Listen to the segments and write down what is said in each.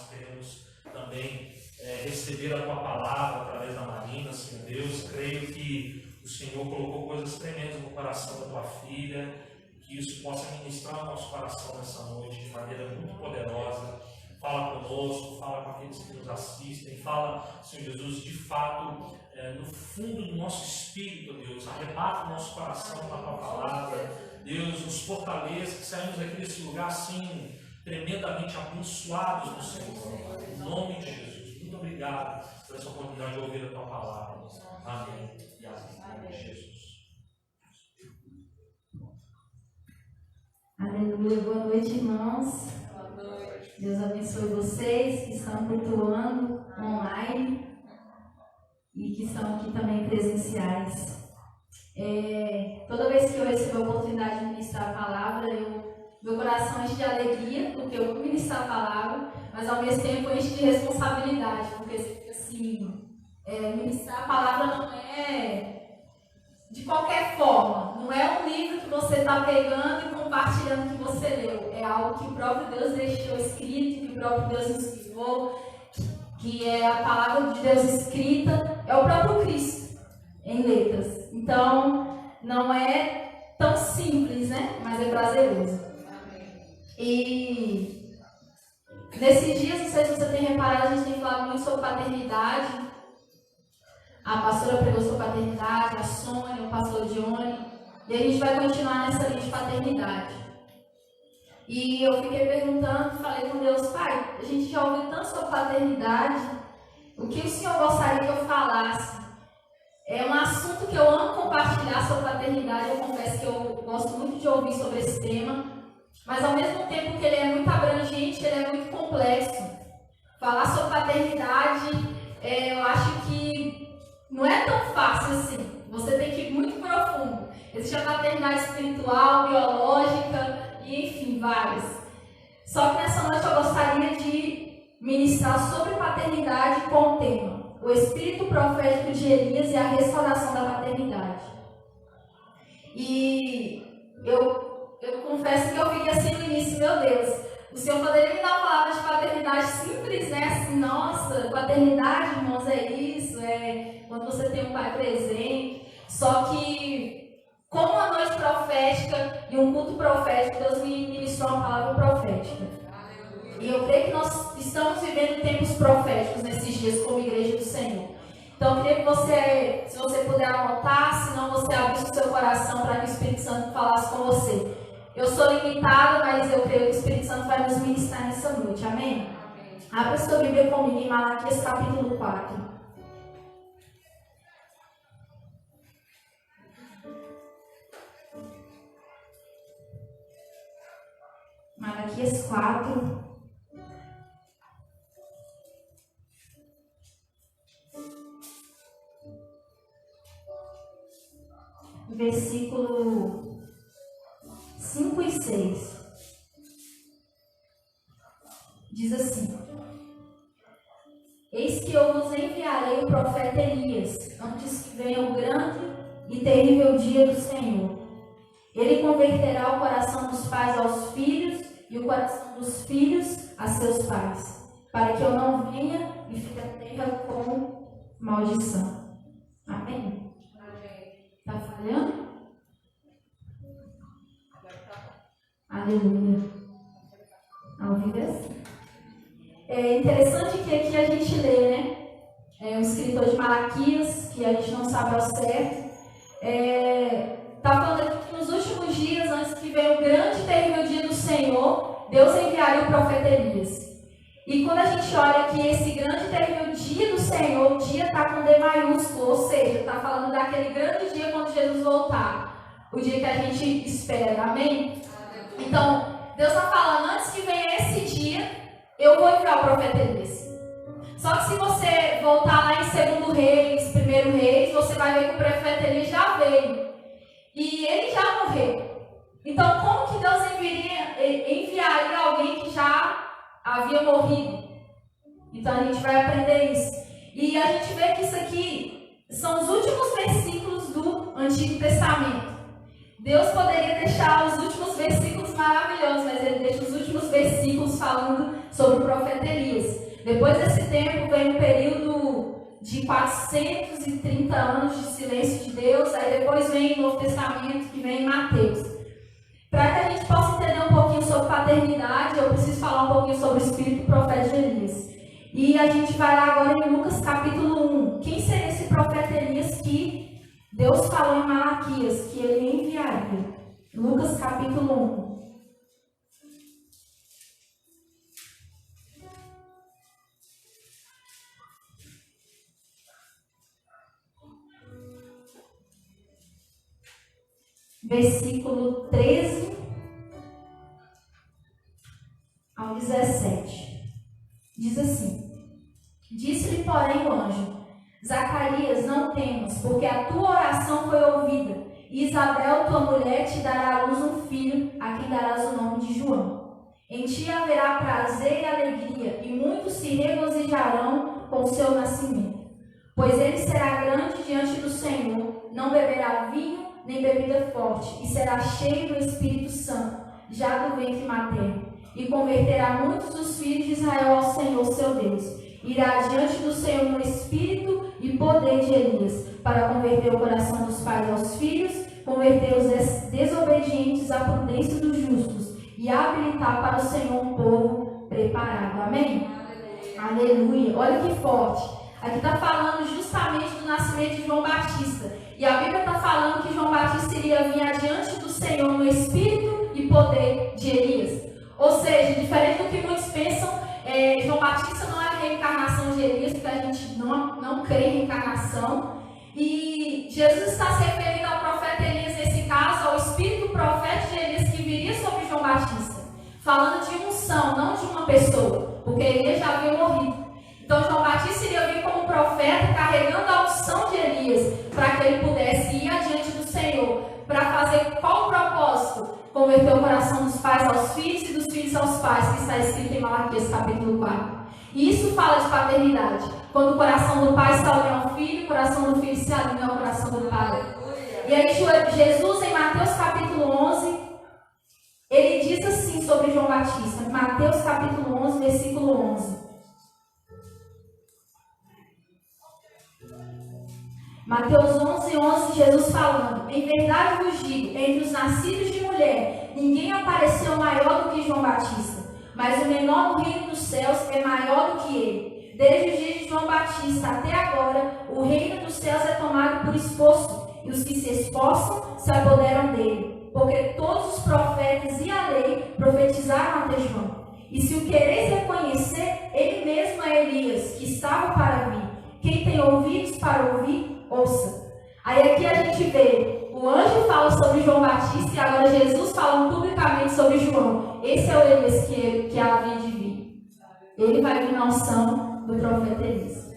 nós queremos também receber a Tua palavra através da Marina, Senhor Deus. Creio que o Senhor colocou coisas tremendas no coração da Tua filha, que isso possa ministrar o nosso coração nessa noite de maneira muito poderosa. Fala conosco, fala com aqueles que nos assistem, fala, Senhor Jesus, de fato, no fundo do nosso espírito, Deus, arrebata o nosso coração com a Tua palavra. Deus, nos fortaleça, que saímos daqui desse lugar assim, tremendamente abençoados no Senhor. Em nome de Jesus. Muito obrigado por essa oportunidade de ouvir a Tua palavra. Amém e amém. Jesus. Aleluia. Boa noite, irmãos. Boa noite. Deus abençoe vocês que estão cultuando online e que estão aqui também presenciais. Toda vez que eu recebo a oportunidade de ministrar a palavra, meu coração enche de alegria, porque eu vou ministrar a palavra, mas ao mesmo tempo enche de responsabilidade, porque assim, ministrar a palavra não é de qualquer forma, não é um livro que você está pegando e compartilhando que você leu, é algo que o próprio Deus deixou escrito, que o próprio Deus inspirou, que é a palavra de Deus escrita, é o próprio Cristo em letras. Então, não é tão simples, né? Mas é prazeroso. E nesses dias, não sei se você tem reparado, a gente tem falado muito sobre paternidade. A pastora pregou sobre paternidade, a Sônia, o pastor Dione. E a gente vai continuar nessa linha de paternidade. E eu fiquei perguntando, falei com Deus, Pai, a gente já ouviu tanto sobre paternidade, o que o Senhor gostaria que eu falasse? É um assunto que eu amo compartilhar sobre paternidade, eu confesso que eu gosto muito de ouvir sobre esse tema, mas ao mesmo tempo que ele é muito abrangente, ele é muito complexo. Falar sobre paternidade, eu acho que não é tão fácil assim, você tem que ir muito profundo. Existe a paternidade espiritual, biológica, e enfim, várias. Só que nessa noite eu gostaria de ministrar sobre paternidade com o tema o espírito profético de Elias e a restauração da paternidade. E eu confesso que eu fiquei assim no início, meu Deus, o Senhor poderia me dar uma palavra de paternidade simples, né? Assim, nossa, paternidade, irmãos, é isso, é quando você tem um pai presente. Só que, como uma noite profética e um culto profético, Deus me ministrou uma palavra profética. E eu creio que nós estamos vivendo tempos proféticos nesses dias como Igreja do Senhor. Então eu queria que você, se você puder anotar, se não você abrisse o seu coração para que o Espírito Santo falasse com você. Eu sou limitada, mas eu creio que o Espírito Santo vai nos ministrar nessa noite. Amém? Amém. Abra sua Bíblia comigo em Malaquias capítulo 4. Malaquias 4. Versículo 5 e 6. Diz assim: Eis que eu vos enviarei o profeta Elias, antes que venha o grande e terrível dia do Senhor. Ele converterá o coração dos pais aos filhos e o coração dos filhos a seus pais, para que eu não venha e fique a terra com maldição. Amém? Está falhando? Aleluia. Ao vivo é assim. É interessante que aqui a gente lê, né? Um escritor de Malaquias, que a gente não sabe ao certo, está falando aqui que nos últimos dias, antes que venha o grande e terrível dia do Senhor, Deus enviaria o profeta Elias. E quando a gente olha aqui esse grande e terrível dia do Senhor, o dia está com D maiúsculo, ou seja, está falando daquele grande dia quando Jesus voltar. O dia que a gente espera, amém? Então, Deus está falando, antes que venha esse dia, eu vou enviar o profeta Elias. Só que se você voltar lá em 2 Reis, 1 Reis, você vai ver que o profeta Elias já veio. E ele já morreu. Então, como que Deus enviaria alguém que já havia morrido? Então, a gente vai aprender isso. E a gente vê que isso aqui são os últimos versículos do Antigo Testamento. Deus poderia deixar os últimos versículos maravilhosos, mas ele deixa os últimos versículos falando sobre o profeta Elias. Depois desse tempo vem um período de 430 anos de silêncio de Deus, aí depois vem o Novo Testamento, que vem em Mateus. Para que a gente possa entender um pouquinho sobre paternidade, eu preciso falar um pouquinho sobre o espírito profeta de Elias. E a gente vai lá agora em Lucas capítulo 1. Quem seria esse profeta Elias que Deus falou em Malaquias, que ele enviaria? Lucas capítulo 1. Versículo 13 ao 17. Diz assim: Disse-lhe, porém, o anjo: Zacarias, não temas, porque a tua oração foi ouvida, e Isabel, tua mulher, te dará à luz um filho, a quem darás o nome de João. Em ti haverá prazer e alegria, e muitos se regozijarão com o seu nascimento. Pois ele será grande diante do Senhor, não beberá vinho nem bebida forte, e será cheio do Espírito Santo, já do ventre materno, e converterá muitos dos filhos de Israel ao Senhor seu Deus. Irá diante do Senhor no espírito e poder de Elias, para converter o coração dos pais aos filhos, converter os desobedientes à prudência dos justos, e habilitar para o Senhor um povo preparado. Amém? Aleluia. Olha que forte. Aqui está falando justamente do nascimento de João Batista. E a Bíblia está falando que João Batista iria vir adiante do Senhor no espírito e poder de Elias. Ou seja, diferente do que muitos pensam, João Batista não é a reencarnação de Elias, porque a gente não crê em reencarnação. E Jesus está se referindo ao profeta Elias, nesse caso, ao espírito profeta de Elias que viria sobre João Batista. Falando de unção, não de uma pessoa, porque Elias já havia morrido. Então, João Batista iria vir como profeta, carregando a unção de Elias, para que ele pudesse ir adiante do Senhor, para fazer qual propósito? Converter o coração dos pais aos filhos e dos filhos aos pais, que está escrito em Malaquias capítulo 4. E isso fala de paternidade. Quando o coração do pai se alinha ao filho, o coração do filho se alinha ao coração do pai. E aí Jesus, em Mateus capítulo 11, ele diz assim sobre João Batista. Mateus capítulo 11, versículo 11. Mateus 11, Jesus falando: Em verdade vos digo, entre os nascidos de mulher, ninguém apareceu maior do que João Batista, mas o menor no reino dos céus é maior do que ele. Desde os dias de João Batista até agora, o reino dos céus é tomado por esforço, e os que se esforçam se apoderam dele. Porque todos os profetas e a lei profetizaram até João. E se o quereis reconhecer, ele mesmo é Elias, que estava para vir. Quem tem ouvidos para ouvir, ouça. Aí aqui a gente vê, o anjo fala sobre João Batista e agora Jesus falando publicamente sobre João. Esse é o Elias que havia de vir. Ele vai vir na unção do profeta Elias.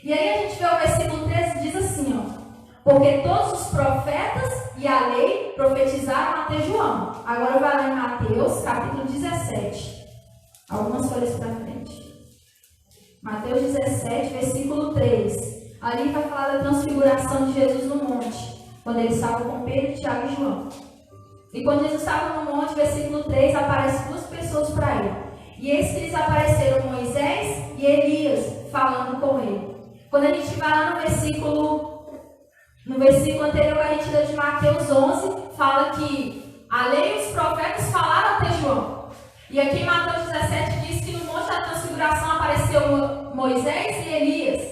E aí a gente vê o versículo 13, diz assim, ó: Porque todos os profetas e a lei profetizaram até João. Agora vai lá em Mateus capítulo 17. Algumas folhas para frente. Mateus 17, versículo 3. Ali vai falar da transfiguração de Jesus no monte, quando ele estava com Pedro, Tiago e João. E quando Jesus estava no monte, versículo 3, aparecem duas pessoas para ele. E eis que lhes apareceram Moisés e Elias, falando com ele. Quando a gente vai lá no versículo anterior, a gente lê de Mateus 11, fala que a lei e os profetas falaram até João. E aqui em Mateus 17 diz que no monte da transfiguração apareceu Moisés e Elias.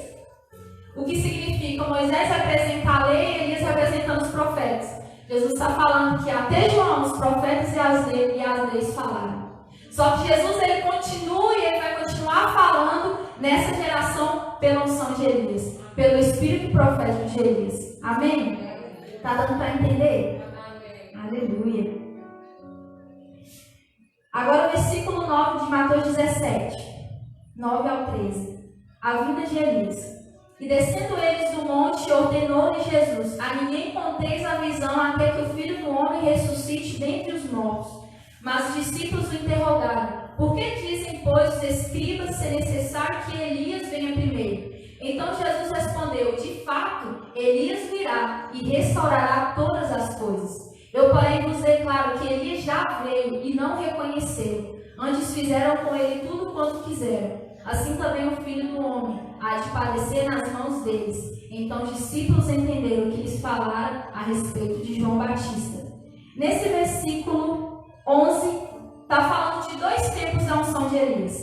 O que significa? Moisés representa a lei e Elias representando os profetas. Jesus está falando que até João, os profetas e as leis falaram. Só que Jesus ele continua e ele vai continuar falando nessa geração pela unção de Elias, pelo espírito profético de Elias. Amém? Está dando para entender? Amém. Aleluia. Agora o versículo 9 de Mateus 17, 9 ao 13. A vinda de Elias. E descendo eles do monte, ordenou-lhe Jesus: A ninguém conteis a visão até que o Filho do Homem ressuscite dentre os mortos. Mas os discípulos o interrogaram: Por que dizem, pois, os escribas ser necessário que Elias venha primeiro? Então Jesus respondeu: De fato, Elias virá e restaurará todas as coisas. Eu, porém, vos declaro que Elias já veio e não reconheceu. Antes fizeram com ele tudo quanto quiseram. assim também o Filho do Homem há de padecer nas mãos deles. Então os discípulos entenderam o que lhes falaram a respeito de João Batista. Nesse versículo 11, está falando de 2 tempos da unção de Elias.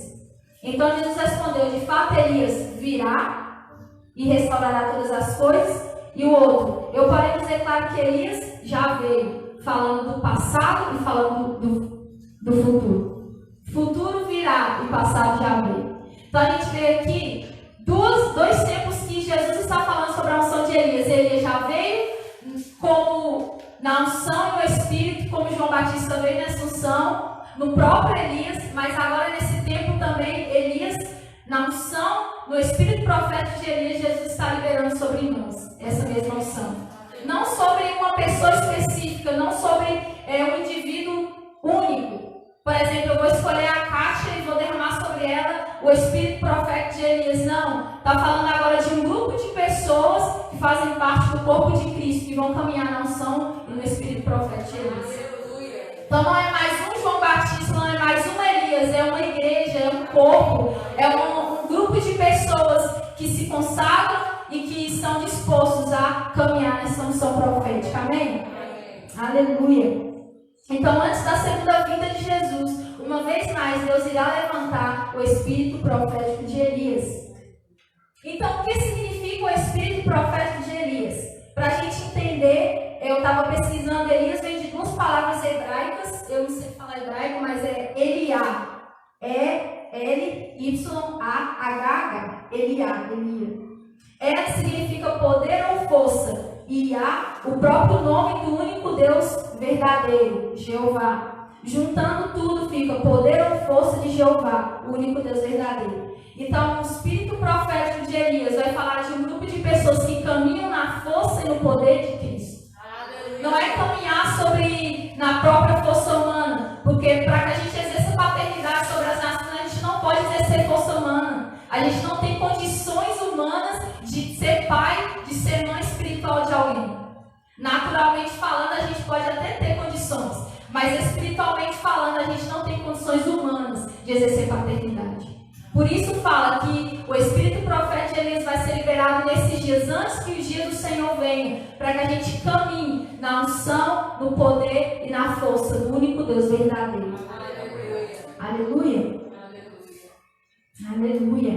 Então Jesus respondeu: de fato Elias virá e restaurará todas as coisas. E o outro: eu porém vos declaro que Elias já veio, falando do passado e falando do futuro. Futuro virá e passado já veio. Então a gente vê aqui dois tempos que Jesus está falando sobre a unção de Elias. Elias já veio como na unção e no Espírito, como João Batista veio nessa unção, no próprio Elias, mas agora nesse tempo também Elias, na unção, no Espírito profético de Elias, Jesus está liberando sobre nós essa mesma unção. Não sobre uma pessoa específica, não sobre um indivíduo único. Por exemplo, eu vou escolher a Kátia e vou derramar sobre ela o Espírito profético de Elias. Não, está falando agora de um grupo de pessoas que fazem parte do corpo de Cristo, que vão caminhar na unção e no Espírito profético de Elias. Então não é mais um João Batista, não é mais um Elias, é uma igreja, é um corpo, é um grupo de pessoas que se consagram e que estão dispostos a caminhar nessa unção profética. Amém? Aleluia. Então, antes da segunda vinda de Jesus, uma vez mais, Deus irá levantar o espírito profético de Elias. Então, o que significa o espírito profético de Elias? Para a gente entender, eu estava pesquisando, Elias vem de 2 palavras hebraicas, eu não sei falar hebraico, mas é Eliá. E-L-Y-A-H-H. Eliá, Elia. El significa poder ou força. E há o próprio nome do único Deus verdadeiro, Jeová. Juntando tudo fica poder ou força de Jeová, o único Deus verdadeiro. Então o espírito profético de Elias vai falar de um grupo de pessoas que caminham na força e no poder de Cristo. Não é caminhar na própria força humana, porque para que a gente exerça paternidade sobre as nações, a gente não pode exercer força humana. A gente não tem condições humanas de ser pai, de ser mãe espiritual de alguém. Naturalmente falando, a gente pode até ter condições, mas espiritualmente falando, a gente não tem condições humanas de exercer paternidade. Por isso fala que o espírito profético de Elias vai ser liberado nesses dias, antes que o dia do Senhor venha, para que a gente caminhe na unção, no poder e na força do único Deus verdadeiro. Aleluia. Aleluia. Aleluia.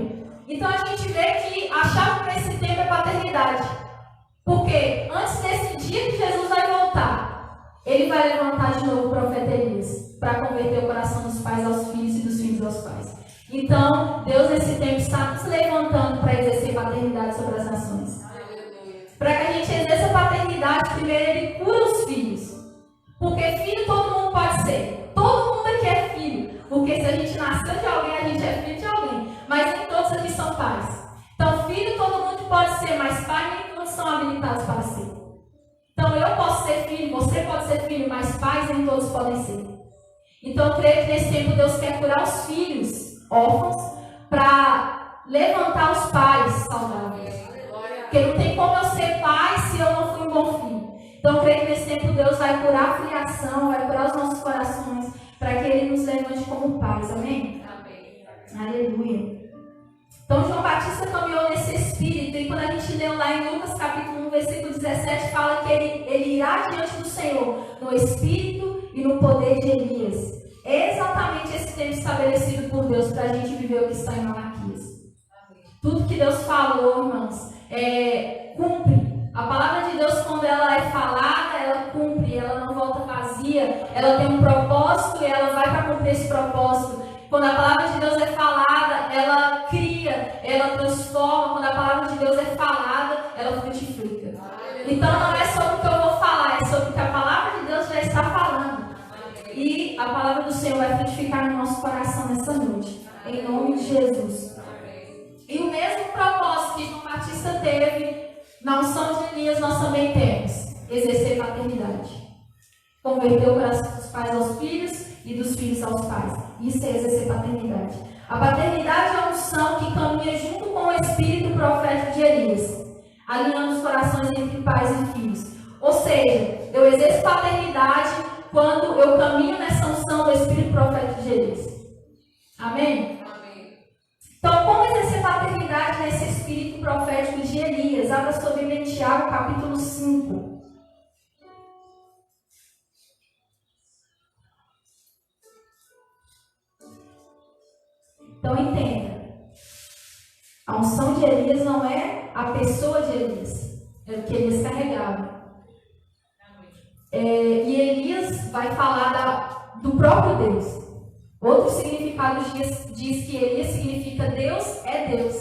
Então a gente vê que a chave para esse tempo é paternidade. Porque antes desse dia que Jesus vai voltar, ele vai levantar de novo o profeta Elias para converter o coração dos pais aos filhos e dos filhos aos pais. Então, Deus nesse tempo está nos levantando para exercer paternidade sobre as nações. Para que a gente exerça paternidade, primeiro ele cura os filhos. Porque filho todo mundo pode ser. Todo mundo aqui é filho. Porque se a gente nasceu de alguém, a gente é filho de alguém. Mas nem todos aqui são pais. Então, filho todo mundo pode ser, mas pai nem todos são habilitados para ser. Então, eu posso ser filho, você pode ser filho, mas pais nem todos podem ser. Então, eu creio que nesse tempo Deus quer curar os filhos órfãos para levantar os pais saudáveis. Porque não tem como eu ser pai se eu não fui um bom filho. Então, eu creio que nesse tempo Deus vai curar a filiação, vai curar os nossos corações, para que Ele nos levante como pais. Amém? Amém. Aleluia. Então, João Batista caminhou nesse espírito, e quando a gente leu lá em Lucas capítulo 1, versículo 17, fala que ele irá diante do Senhor no espírito e no poder de Elias. É exatamente esse tempo estabelecido por Deus para a gente viver o que está em Malaquias. Tudo que Deus falou, irmãos, cumpre. A palavra de Deus, quando ela é falada, ela cumpre, ela não volta vazia, ela tem um propósito e ela vai para cumprir esse propósito. Quando a palavra de Deus é falada, ela cria, ela transforma. Quando a palavra de Deus é falada, ela frutifica. Então não é sobre o que eu vou falar, é sobre o que a palavra de Deus já está falando. E a palavra do Senhor vai frutificar no nosso coração nessa noite. Em nome de Jesus. E o mesmo propósito que João Batista teve na unção de Elias, nós também temos. Exercer paternidade. Converter o coração dos pais aos filhos e dos filhos aos pais. Isso é exercer paternidade. A paternidade é a unção que caminha junto com o espírito profético de Elias, alinhando os corações entre pais e filhos. Ou seja, eu exerço paternidade quando eu caminho nessa unção do espírito profético de Elias. Amém? Amém. Então, profético de Elias. Abra sua Bíblia em Tiago, capítulo 5. Então entenda, a unção de Elias não é a pessoa de Elias, é o que Elias carregava. E Elias vai falar do próprio Deus. Outros significados diz que Elias significa Deus é Deus.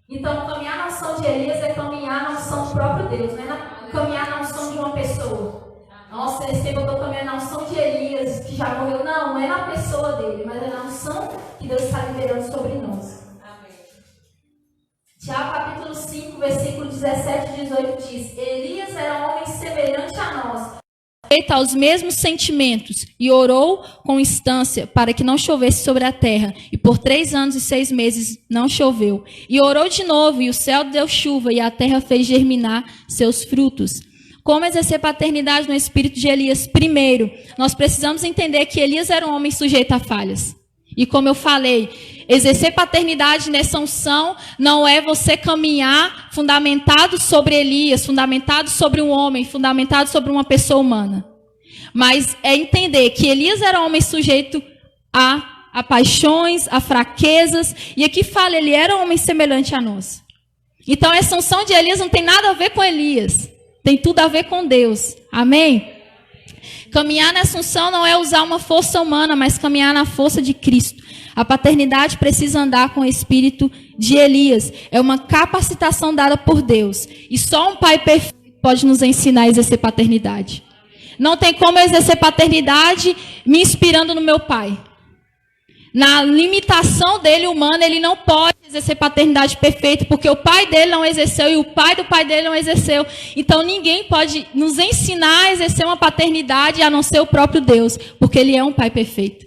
Então caminhar na unção de Elias é caminhar na unção do próprio Deus, não é caminhar na unção de uma pessoa. Nossa, esse tempo eu estou caminhando na unção de Elias, que já morreu. Não, não é na pessoa dele, mas é na unção que Deus está liberando sobre nós. Amém. Tiago capítulo 5, versículo 17 e 18 diz: Elias era um homem semelhante a nós, aos mesmos sentimentos, e orou com instância para que não chovesse sobre a terra. E por 3 anos e 6 meses não choveu. E orou de novo, e o céu deu chuva, e a terra fez germinar seus frutos. Como exercer paternidade no espírito de Elias? Primeiro, nós precisamos entender que Elias era um homem sujeito a falhas. E como eu falei, exercer paternidade nessa unção não é você caminhar fundamentado sobre Elias, fundamentado sobre um homem, fundamentado sobre uma pessoa humana. Mas é entender que Elias era um homem sujeito a paixões, a fraquezas. E aqui fala, ele era um homem semelhante a nós. Então essa unção de Elias não tem nada a ver com Elias. Tem tudo a ver com Deus. Amém? Caminhar nessa unção não é usar uma força humana, mas caminhar na força de Cristo. A paternidade precisa andar com o espírito de Elias. É uma capacitação dada por Deus. E só um pai perfeito pode nos ensinar a exercer paternidade. Não tem como eu exercer paternidade me inspirando no meu pai. Na limitação dele humana, ele não pode exercer paternidade perfeita, porque o pai dele não exerceu e o pai do pai dele não exerceu. Então ninguém pode nos ensinar a exercer uma paternidade a não ser o próprio Deus, porque ele é um pai perfeito.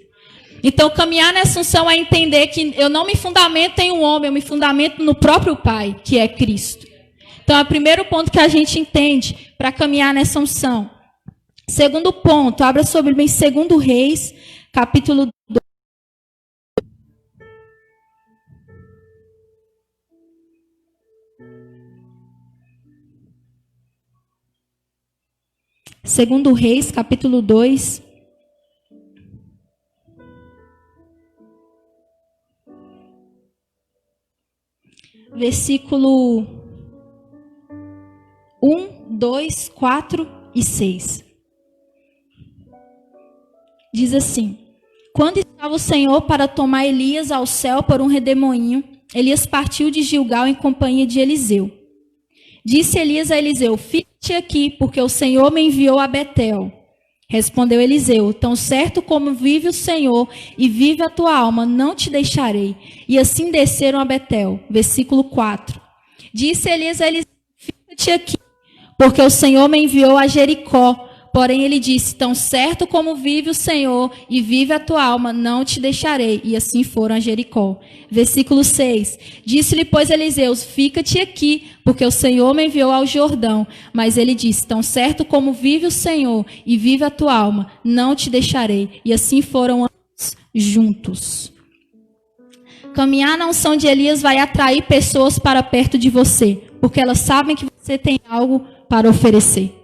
Então caminhar nessa unção é entender que eu não me fundamento em um homem, eu me fundamento no próprio pai, que é Cristo. Então é o primeiro ponto que a gente entende para caminhar nessa unção. Segundo ponto, abra sua Bíblia em 2 Reis, capítulo 2. Segundo Reis, capítulo 2. Versículo 1, 2, 4 e 6. Diz assim: Quando estava o Senhor para tomar Elias ao céu por um redemoinho, Elias partiu de Gilgal em companhia de Eliseu. Disse Elias a Eliseu: Fique aqui, porque o Senhor me enviou a Betel. Respondeu Eliseu: Tão certo como vive o Senhor e vive a tua alma, não te deixarei. E assim desceram a Betel. Versículo 4. Disse Elias a Eliseu: Fica-te aqui, porque o Senhor me enviou a Jericó. Porém ele disse: Tão certo como vive o Senhor e vive a tua alma, não te deixarei. E assim foram a Jericó. Versículo 6. Disse-lhe, pois, Eliseu: Fica-te aqui, porque o Senhor me enviou ao Jordão. Mas ele disse: Tão certo como vive o Senhor e vive a tua alma, não te deixarei. E assim foram ambos juntos. Caminhar na unção de Elias vai atrair pessoas para perto de você, porque elas sabem que você tem algo para oferecer.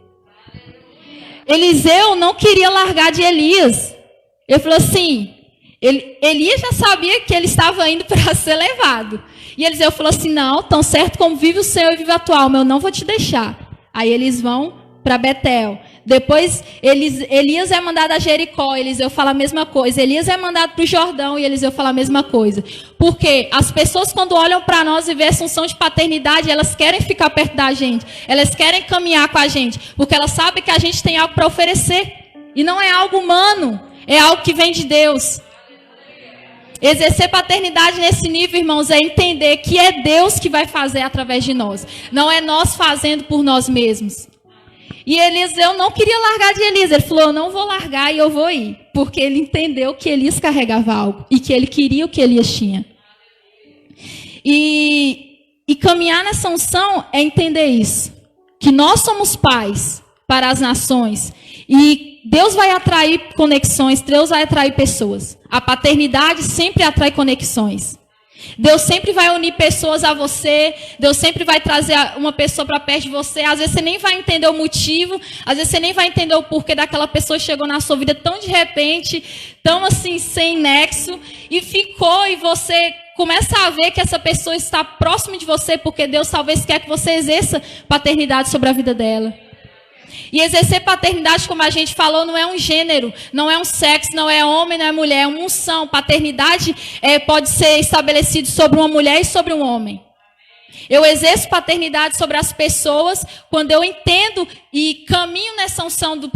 Eliseu não queria largar de Elias. Ele falou assim, Elias já sabia que ele estava indo para ser levado. E Eliseu falou assim: não, tão certo como vive o Senhor e vive a tua alma, eu não vou te deixar. Aí eles vão para Betel. Depois Elias é mandado a Jericó, Eliseu fala a mesma coisa. Elias é mandado para o Jordão e Eliseu fala a mesma coisa. Porque as pessoas, quando olham para nós e vê essa unção de paternidade, elas querem ficar perto da gente. Elas querem caminhar com a gente. Porque elas sabem que a gente tem algo para oferecer. E não é algo humano, é algo que vem de Deus. Exercer paternidade nesse nível, irmãos, é entender que é Deus que vai fazer através de nós. Não é nós fazendo por nós mesmos. E Eliseu não queria largar de Elias. Ele falou: eu não vou largar e eu vou ir. Porque ele entendeu que Elias carregava algo. E que ele queria o que Elias tinha. E caminhar nessa unção é entender isso. Que nós somos pais para as nações. E Deus vai atrair conexões. Deus vai atrair pessoas. A paternidade sempre atrai conexões. Deus sempre vai unir pessoas a você. Deus sempre vai trazer uma pessoa para perto de você. Às vezes você nem vai entender o motivo. Às vezes você nem vai entender o porquê daquela pessoa chegou na sua vida tão de repente, tão assim, sem nexo. E ficou, e você começa a ver que essa pessoa está próxima de você, porque Deus talvez quer que você exerça paternidade sobre a vida dela. E exercer paternidade, como a gente falou, não é um gênero, não é um sexo, não é homem, não é mulher, é uma unção. Paternidade pode ser estabelecido sobre uma mulher e sobre um homem. Eu exerço paternidade sobre as pessoas quando eu entendo e caminho nessa unção do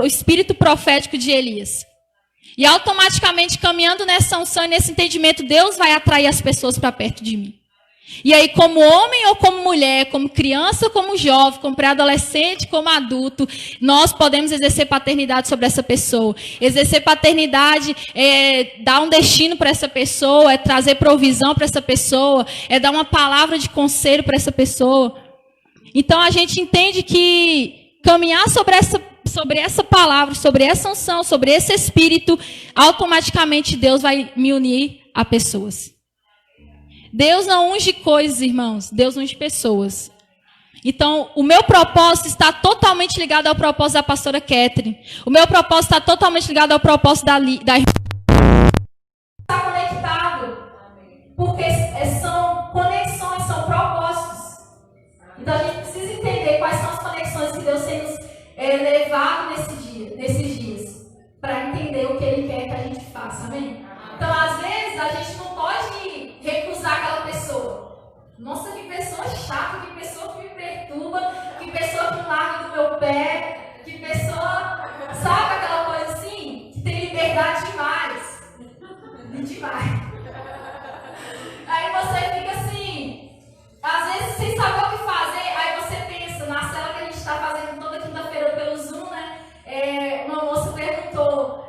espírito profético de Elias. E automaticamente, caminhando nessa unção e nesse entendimento, Deus vai atrair as pessoas para perto de mim. E aí, como homem ou como mulher, como criança ou como jovem, como pré-adolescente, como adulto, nós podemos exercer paternidade sobre essa pessoa. Exercer paternidade é dar um destino para essa pessoa, é trazer provisão para essa pessoa, é dar uma palavra de conselho para essa pessoa. Então, a gente entende que caminhar sobre essa palavra, sobre essa unção, sobre esse espírito, automaticamente Deus vai me unir a pessoas. Deus não unge coisas, irmãos. Deus unge pessoas. Então, o meu propósito está totalmente ligado ao propósito da pastora Catherine. O meu propósito está totalmente ligado ao propósito da está conectado. Porque são conexões, são propósitos. Então, a gente precisa entender quais são as conexões que Deus tem nos levado nesses dias. Para entender o que Ele quer que a gente faça. Amém? Então, às vezes, a gente não pode recusar aquela pessoa. Nossa, que pessoa chata, que pessoa que me perturba, que pessoa que larga do meu pé, que pessoa, sabe aquela coisa assim, que tem liberdade demais. Demais. Aí você fica assim, às vezes sem saber o que fazer, aí você pensa, na cela que a gente está fazendo toda quinta-feira pelo Zoom, né? Uma moça perguntou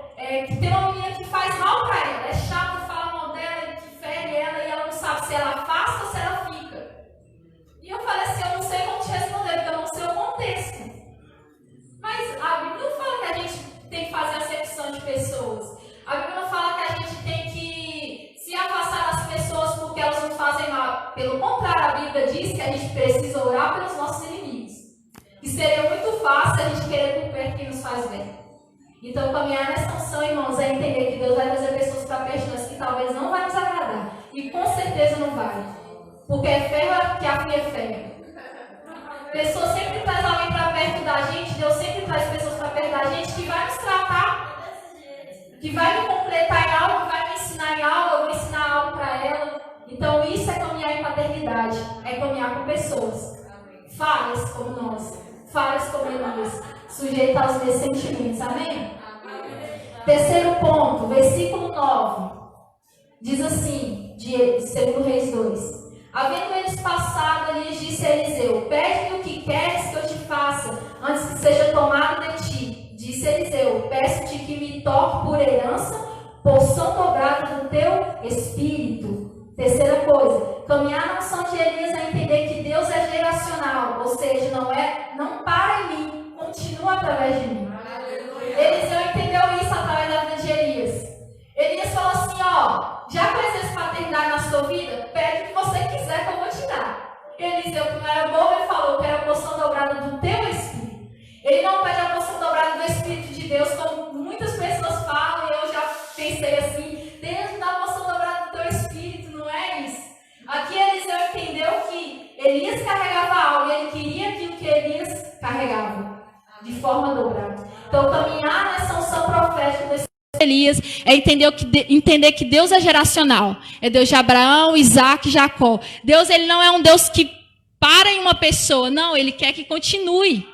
que tem uma menina que faz mal pra ela, é chata, fala mal dela, que fere ela e ela não sabe se ela afasta ou se ela fica. E eu falei assim, eu não sei como te responder, porque eu não sei o contexto. Mas a Bíblia não fala que a gente tem que fazer acepção de pessoas. A Bíblia não fala que a gente tem que se afastar das pessoas porque elas não fazem mal. Pelo contrário, a Bíblia diz que a gente precisa orar pelos nossos inimigos. E seria muito fácil a gente querer por perto quem nos faz bem. Então, caminhar nessa unção, irmãos, é entender que Deus vai trazer pessoas para perto de nós que talvez não vai nos agradar. E com certeza não vai. Porque é ferro que afia ferro. Pessoas sempre traz alguém para perto da gente, Deus sempre traz pessoas para perto da gente que vai nos tratar, que vai me completar em algo, que vai me ensinar em algo, eu vou ensinar algo para ela. Então, isso é caminhar em paternidade, é caminhar com pessoas. Falhas como nós, falhas como Elias, sujeita aos meus sentimentos. Amém? Terceiro ponto, versículo 9. Diz assim, de 2 Reis 2. Havendo eles passado, Elias disse a Eliseu: pede-me o que queres que eu te faça, antes que seja tomado de ti. Disse Eliseu: peço-te que me toque por herança, porção dobrada do teu espírito. Terceira coisa, caminhar na unção de Elias é entender que Deus é geracional, ou seja, não para em mim, continua através de mim. Eliseu entendeu isso através da vida de Elias. Elias falou assim, já conheceu paternidade na sua vida? Pede o que você quiser que eu vou te dar. Eliseu, que não era bobo, ele falou, quero a porção dobrada do teu espírito. Ele não pede a porção dobrada do Espírito de Deus, como muitas pessoas falam, e eu já pensei assim, Deus me dá a porção dobrada do teu espírito, não é isso. Aqui Eliseu entendeu que Elias carregava algo, e ele queria aquilo que Elias carregava, de forma dobrada. Então, caminhar nessa unção profética do Espírito Elias é entender que Deus é geracional. É Deus de Abraão, Isaac e Jacó. Deus, ele não é um Deus que para em uma pessoa. Não, ele quer que continue.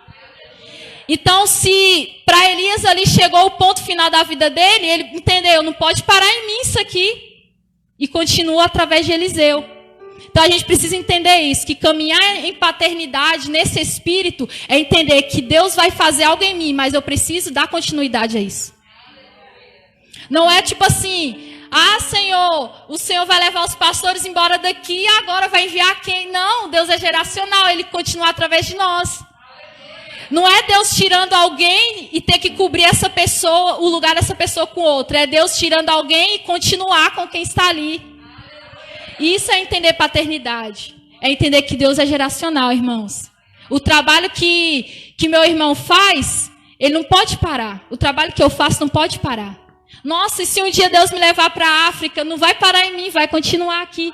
Então, se para Elias ali chegou o ponto final da vida dele, ele entendeu, não pode parar em mim isso aqui. E continua através de Eliseu. Então, a gente precisa entender isso, que caminhar em paternidade, nesse espírito, é entender que Deus vai fazer algo em mim, mas eu preciso dar continuidade a isso. Não é tipo assim, Senhor, o Senhor vai levar os pastores embora daqui e agora vai enviar quem? Não, Deus é geracional, Ele continua através de nós. Não é Deus tirando alguém e ter que cobrir essa pessoa, o lugar dessa pessoa com outra. É Deus tirando alguém e continuar com quem está ali. Isso é entender paternidade. É entender que Deus é geracional, irmãos. O trabalho que meu irmão faz, ele não pode parar. O trabalho que eu faço não pode parar. Nossa, e se um dia Deus me levar para a África, não vai parar em mim, vai continuar aqui.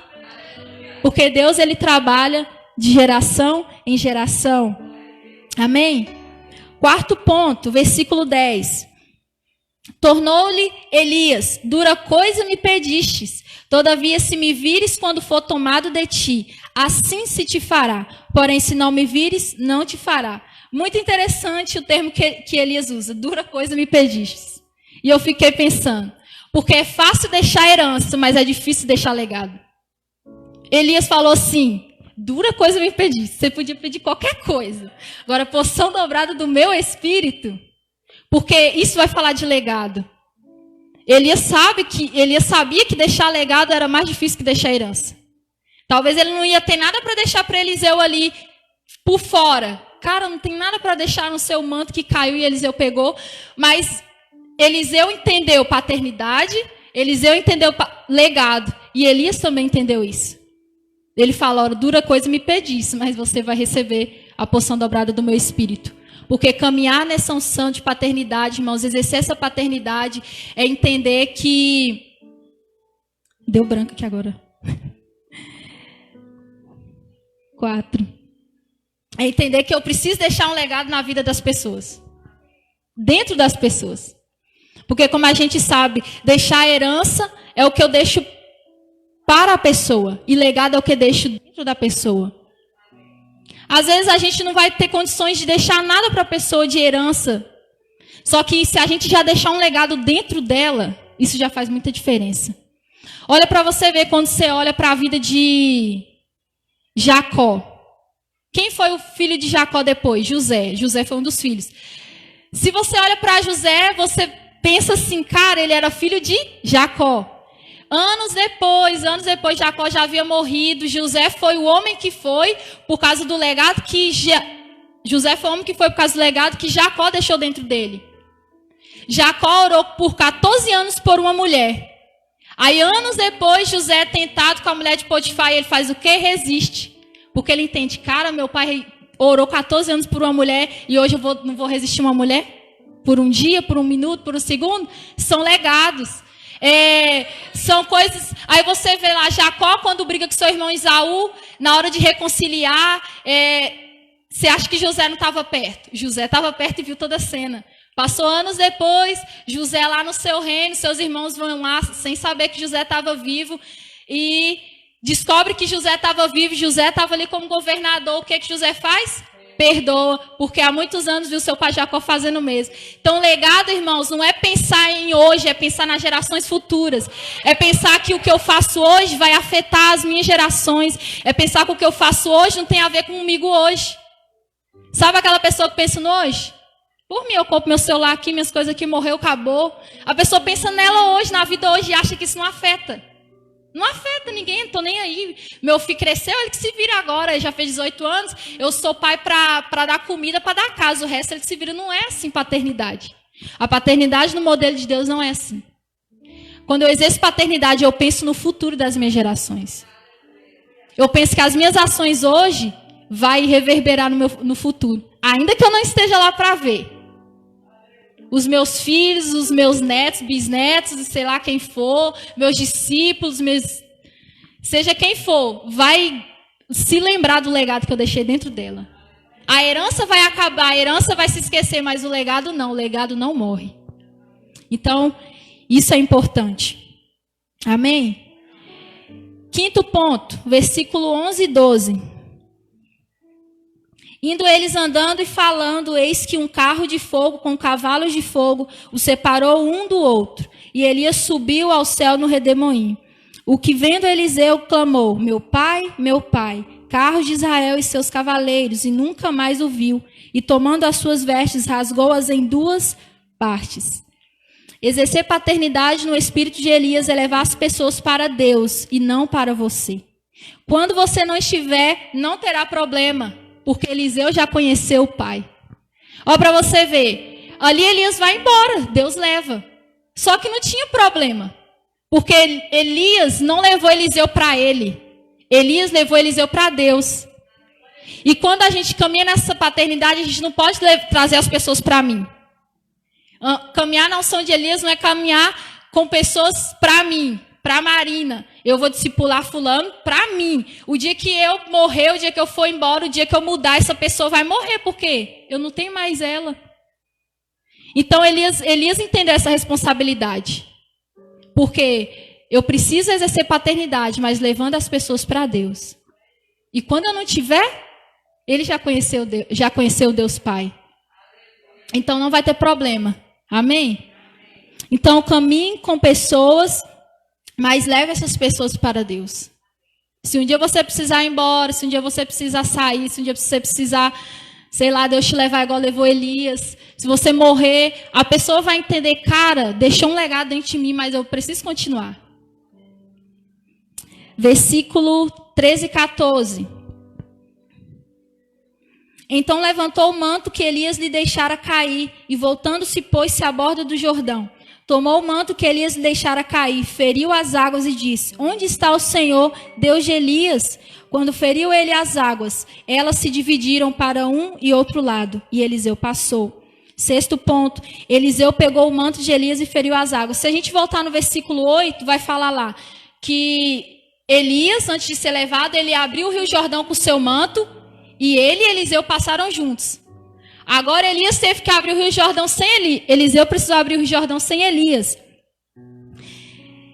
Porque Deus, ele trabalha de geração em geração. Amém? Quarto ponto, versículo 10. Tornou-lhe Elias, dura coisa me pedistes, todavia se me vires quando for tomado de ti, assim se te fará, porém se não me vires, não te fará. Muito interessante o termo que Elias usa, dura coisa me pedistes. E eu fiquei pensando, porque é fácil deixar herança, mas é difícil deixar legado. Elias falou assim, dura coisa me pediste, você podia pedir qualquer coisa, agora porção dobrada do meu espírito, porque isso vai falar de legado. Elias sabia que deixar legado era mais difícil que deixar herança. Talvez ele não ia ter nada para deixar para Eliseu ali por fora. Cara, não tem nada para deixar no seu manto que caiu e Eliseu pegou. Mas Eliseu entendeu paternidade, Eliseu entendeu legado. E Elias também entendeu isso. Ele fala, olha, dura coisa me pedisse, mas você vai receber a porção dobrada do meu espírito. Porque caminhar nessa unção de paternidade, irmãos, exercer essa paternidade é entender que... Deu branco aqui agora. 4. É entender que eu preciso deixar um legado na vida das pessoas. Dentro das pessoas. Porque como a gente sabe, deixar herança é o que eu deixo para a pessoa. E legado é o que eu deixo dentro da pessoa. Às vezes a gente não vai ter condições de deixar nada para a pessoa de herança. Só que se a gente já deixar um legado dentro dela, isso já faz muita diferença. Olha para você ver quando você olha para a vida de Jacó. Quem foi o filho de Jacó depois? José. José foi um dos filhos. Se você olha para José, você pensa assim, cara, ele era filho de Jacó. Anos depois, Jacó já havia morrido. José foi o homem que foi por causa do legado que José foi o homem que foi por causa do legado que Jacó deixou dentro dele. Jacó orou por 14 anos por uma mulher. Aí, anos depois, José é tentado com a mulher de Potifar e ele faz o quê? Resiste. Porque ele entende, cara, meu pai orou 14 anos por uma mulher e hoje eu não vou resistir uma mulher? Por um dia, por um minuto, por um segundo? São legados. São coisas... Aí você vê lá, Jacó, quando briga com seu irmão Esaú, na hora de reconciliar, você acha que José não estava perto? José estava perto e viu toda a cena. Passou anos depois, José lá no seu reino, seus irmãos vão lá sem saber que José estava vivo e descobre que José estava vivo, José estava ali como governador. O que José faz? Perdoa, porque há muitos anos viu seu pai Jacó fazendo o mesmo. Então, legado, irmãos, não é pensar em hoje, é pensar nas gerações futuras. É pensar que o que eu faço hoje vai afetar as minhas gerações. É pensar que o que eu faço hoje não tem a ver comigo hoje. Sabe aquela pessoa que pensa no hoje? Por mim, eu compro meu celular aqui, minhas coisas aqui, morreu, acabou. A pessoa pensa nela hoje, na vida hoje, e acha que isso não afeta. Não afeta ninguém, não estou nem aí. Meu filho cresceu, ele que se vira agora, ele já fez 18 anos. Eu sou pai para dar comida, para dar casa. O resto ele que se vira. Não é assim paternidade. A paternidade no modelo de Deus não é assim. Quando eu exerço paternidade, eu penso no futuro das minhas gerações. Eu penso que as minhas ações hoje vai reverberar no futuro. Ainda que eu não esteja lá para ver. Os meus filhos, os meus netos, bisnetos, sei lá quem for, meus discípulos, seja quem for, vai se lembrar do legado que eu deixei dentro dela. A herança vai acabar, a herança vai se esquecer, mas o legado não morre. Então, isso é importante. Amém? Quinto ponto, versículo 11 e 12. Indo eles andando e falando, eis que um carro de fogo com cavalos de fogo os separou um do outro. E Elias subiu ao céu no redemoinho. O que vendo Eliseu clamou, meu pai, carros de Israel e seus cavaleiros, e nunca mais o viu. E tomando as suas vestes, rasgou-as em 2 partes. Exercer paternidade no espírito de Elias é levar as pessoas para Deus e não para você. Quando você não estiver, não terá problema. Porque Eliseu já conheceu o pai. Ó, para você ver. Ali Elias vai embora. Deus leva. Só que não tinha problema. Porque Elias não levou Eliseu para ele. Elias levou Eliseu para Deus. E quando a gente caminha nessa paternidade, a gente não pode trazer as pessoas para mim. Caminhar na unção de Elias não é caminhar com pessoas para mim, para Marina. Eu vou discipular fulano para mim. O dia que eu morrer, o dia que eu for embora, o dia que eu mudar, essa pessoa vai morrer. Por quê? Eu não tenho mais ela. Então, Elias entendeu essa responsabilidade. Porque eu preciso exercer paternidade, mas levando as pessoas para Deus. E quando eu não tiver, ele já conheceu Deus Pai. Então, não vai ter problema. Amém? Então, caminhe com pessoas, mas leve essas pessoas para Deus. Se um dia você precisar ir embora, se um dia você precisar sair, se um dia você precisar, sei lá, Deus te levar igual levou Elias. Se você morrer, a pessoa vai entender, cara, deixou um legado dentro de mim, mas eu preciso continuar. Versículo 13 e 14. Então levantou o manto que Elias lhe deixara cair, e voltando-se, pôs-se à borda do Jordão. Tomou o manto que Elias lhe deixara cair, feriu as águas e disse: Onde está o Senhor, Deus de Elias? Quando feriu ele as águas, elas se dividiram para um e outro lado, e Eliseu passou. 6º ponto, Eliseu pegou o manto de Elias e feriu as águas. Se a gente voltar no versículo 8, vai falar lá que Elias, antes de ser levado, ele abriu o rio Jordão com o seu manto, e ele e Eliseu passaram juntos. Agora Elias teve que abrir o rio Jordão sem Eliseu precisou abrir o rio Jordão sem Elias.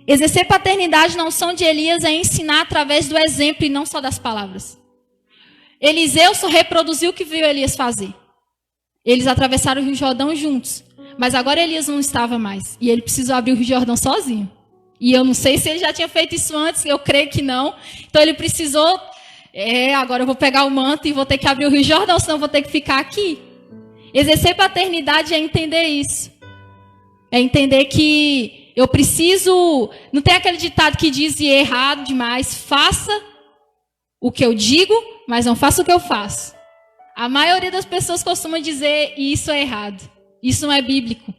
Exercer paternidade na unção de Elias é ensinar através do exemplo e não só das palavras. Eliseu só reproduziu o que viu Elias fazer. Eles atravessaram o rio Jordão juntos. Mas agora Elias não estava mais. E ele precisou abrir o rio Jordão sozinho. E eu não sei se ele já tinha feito isso antes, eu creio que não. Então ele precisou... agora eu vou pegar o manto e vou ter que abrir o rio Jordão, senão eu vou ter que ficar aqui. Exercer paternidade é entender isso. É entender que eu preciso... Não tem aquele ditado que diz e é errado demais. Faça o que eu digo, mas não faça o que eu faço. A maioria das pessoas costuma dizer e isso é errado. Isso não é bíblico.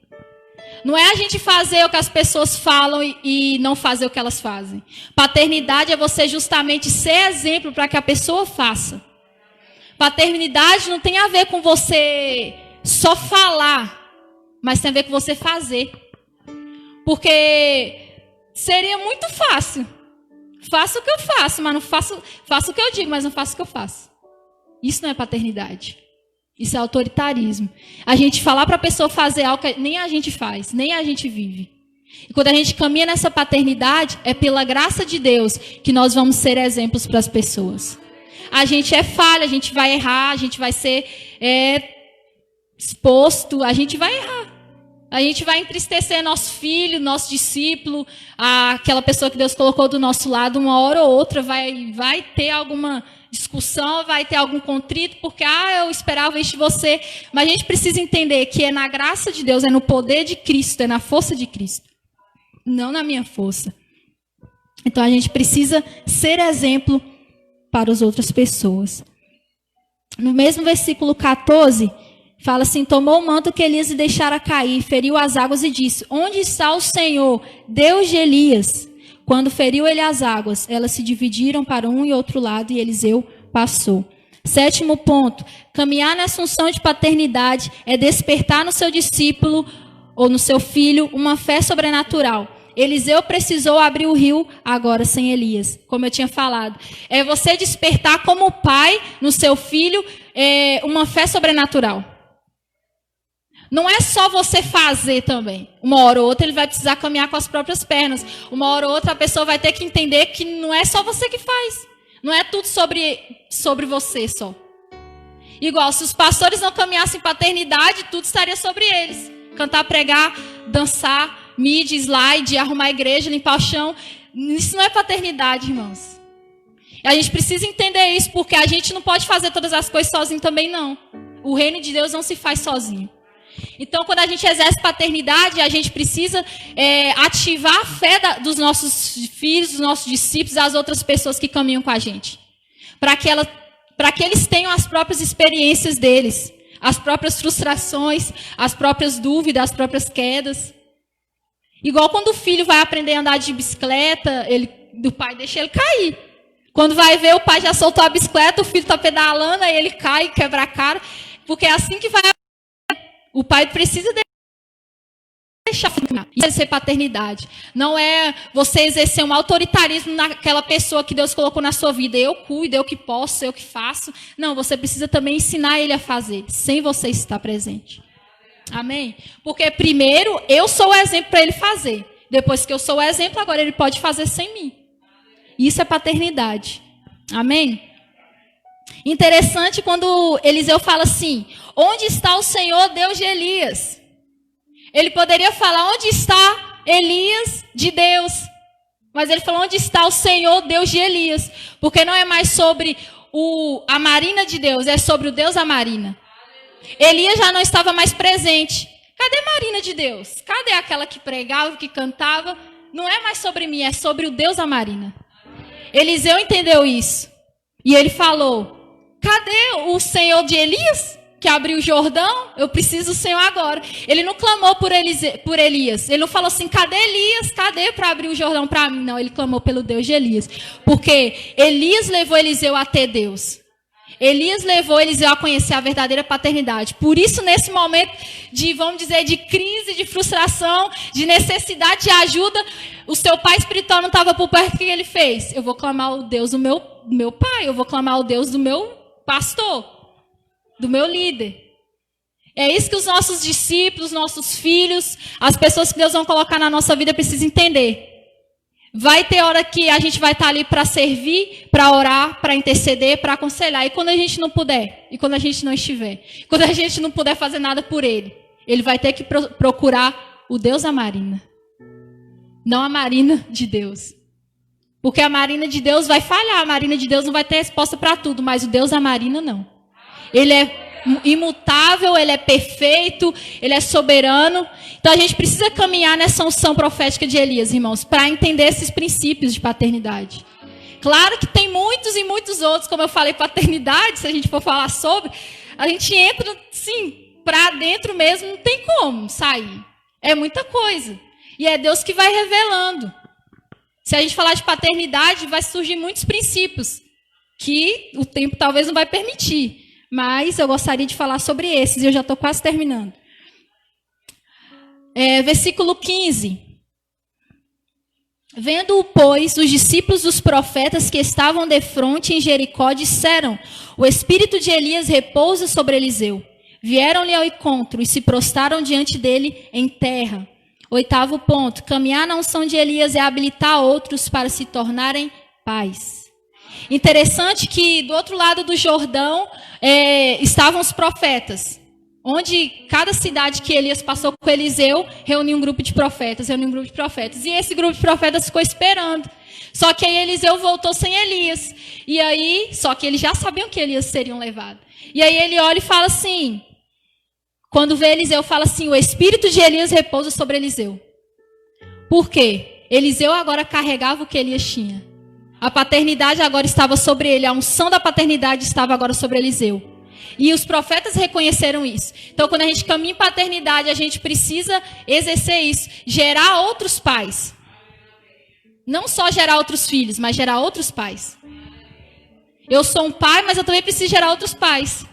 Não é a gente fazer o que as pessoas falam e não fazer o que elas fazem. Paternidade é você justamente ser exemplo para que a pessoa faça. Paternidade não tem a ver com você só falar, mas tem a ver com você fazer. Porque seria muito fácil. Faço o que eu faço, mas não faço o que eu digo, mas não faço o que eu faço. Isso não é paternidade. Isso é autoritarismo. A gente falar para a pessoa fazer algo que nem a gente faz, nem a gente vive. E quando a gente caminha nessa paternidade, é pela graça de Deus que nós vamos ser exemplos para as pessoas. A gente é falha, a gente vai errar, a gente vai ser exposto, a gente vai errar. A gente vai entristecer nosso filho, nosso discípulo, aquela pessoa que Deus colocou do nosso lado, uma hora ou outra vai ter alguma discussão, vai ter algum contrito, porque eu esperava isso de você. Mas a gente precisa entender que é na graça de Deus, é no poder de Cristo, é na força de Cristo, não na minha força. Então a gente precisa ser exemplo para as outras pessoas. No mesmo versículo 14, fala assim: tomou o manto que Elias lhe deixara cair, feriu as águas e disse: Onde está o Senhor, Deus de Elias? Quando feriu ele as águas, elas se dividiram para um e outro lado, e Eliseu passou. 7º ponto, caminhar nessa unção de paternidade é despertar no seu discípulo ou no seu filho uma fé sobrenatural. Eliseu precisou abrir o rio agora sem Elias, como eu tinha falado. É você despertar como pai no seu filho uma fé sobrenatural. Não é só você fazer também. Uma hora ou outra ele vai precisar caminhar com as próprias pernas. Uma hora ou outra a pessoa vai ter que entender que não é só você que faz. Não é tudo sobre você só. Igual, se os pastores não caminhassem em paternidade, tudo estaria sobre eles. Cantar, pregar, dançar, mídia, slide, arrumar a igreja, limpar o chão. Isso não é paternidade, irmãos. E a gente precisa entender isso, porque a gente não pode fazer todas as coisas sozinho também, não. O reino de Deus não se faz sozinho. Então, quando a gente exerce paternidade, a gente precisa ativar a fé dos nossos filhos, dos nossos discípulos, das outras pessoas que caminham com a gente. Para que eles tenham as próprias experiências deles, as próprias frustrações, as próprias dúvidas, as próprias quedas. Igual quando o filho vai aprender a andar de bicicleta, o pai deixa ele cair. Quando vai ver, o pai já soltou a bicicleta, o filho está pedalando, aí ele cai, quebra a cara. Porque é assim que vai aprender. O pai precisa deixar. Isso é ser paternidade. Não é você exercer um autoritarismo naquela pessoa que Deus colocou na sua vida. Eu cuido, eu que posso, eu que faço. Não, você precisa também ensinar ele a fazer, sem você estar presente. Amém? Porque primeiro, eu sou o exemplo para ele fazer. Depois que eu sou o exemplo, agora ele pode fazer sem mim. Isso é paternidade. Amém? Interessante quando Eliseu fala assim, onde está o Senhor Deus de Elias? Ele poderia falar, onde está Elias de Deus? Mas ele falou, onde está o Senhor Deus de Elias? Porque não é mais sobre a Marina de Deus, é sobre o Deus da Marina. Elias já não estava mais presente. Cadê a Marina de Deus? Cadê aquela que pregava, que cantava? Não é mais sobre mim, é sobre o Deus da Marina. Eliseu entendeu isso. E ele falou, cadê o Senhor de Elias? Que abriu o Jordão? Eu preciso do Senhor agora. Ele não clamou por Elias. Ele não falou assim, cadê Elias? Cadê para abrir o Jordão para mim? Não, ele clamou pelo Deus de Elias. Porque Elias levou Eliseu a ter Deus. Elias levou Eliseu a conhecer a verdadeira paternidade. Por isso, nesse momento de, vamos dizer, de crise, de frustração, de necessidade de ajuda, o seu pai espiritual não estava por perto. O que ele fez? Eu vou clamar o Deus do meu pai, eu vou clamar o Deus do meu pastor, do meu líder. É isso que os nossos discípulos, nossos filhos, as pessoas que Deus vai colocar na nossa vida precisam entender. Vai ter hora que a gente vai estar ali para servir, para orar, para interceder, para aconselhar. E quando a gente não puder, e quando a gente não estiver, quando a gente não puder fazer nada por ele, ele vai ter que procurar o Deus da Marina. Não a Marina de Deus. Porque a Marina de Deus vai falhar, a Marina de Deus não vai ter resposta para tudo, mas o Deus da Marina não. Ele é imutável, ele é perfeito, ele é soberano. Então a gente precisa caminhar nessa unção profética de Elias, irmãos, para entender esses princípios de paternidade. Claro que tem muitos e muitos outros, como eu falei, paternidade, se a gente for falar sobre, a gente entra, sim, para dentro mesmo, não tem como sair. É muita coisa. E é Deus que vai revelando. Se a gente falar de paternidade, vai surgir muitos princípios que o tempo talvez não vai permitir. Mas eu gostaria de falar sobre esses, e eu já estou quase terminando. Versículo 15. Vendo-o, pois, os discípulos dos profetas que estavam defronte em Jericó disseram, o espírito de Elias repousa sobre Eliseu. Vieram-lhe ao encontro e se prostraram diante dele em terra. 8º ponto. Caminhar na unção de Elias é habilitar outros para se tornarem pais. Interessante que do outro lado do Jordão estavam os profetas, onde cada cidade que Elias passou com Eliseu reuniu um grupo de profetas, e esse grupo de profetas ficou esperando. Só que aí Eliseu voltou sem Elias, e aí, só que eles já sabiam que Elias seriam levados. E aí ele olha e fala assim, quando vê Eliseu, fala assim, o espírito de Elias repousa sobre Eliseu. Por quê? Eliseu agora carregava o que Elias tinha. A paternidade agora estava sobre ele, a unção da paternidade estava agora sobre Eliseu. E os profetas reconheceram isso. Então, quando a gente caminha em paternidade, a gente precisa exercer isso, gerar outros pais. Não só gerar outros filhos, mas gerar outros pais. Eu sou um pai, mas eu também preciso gerar outros pais.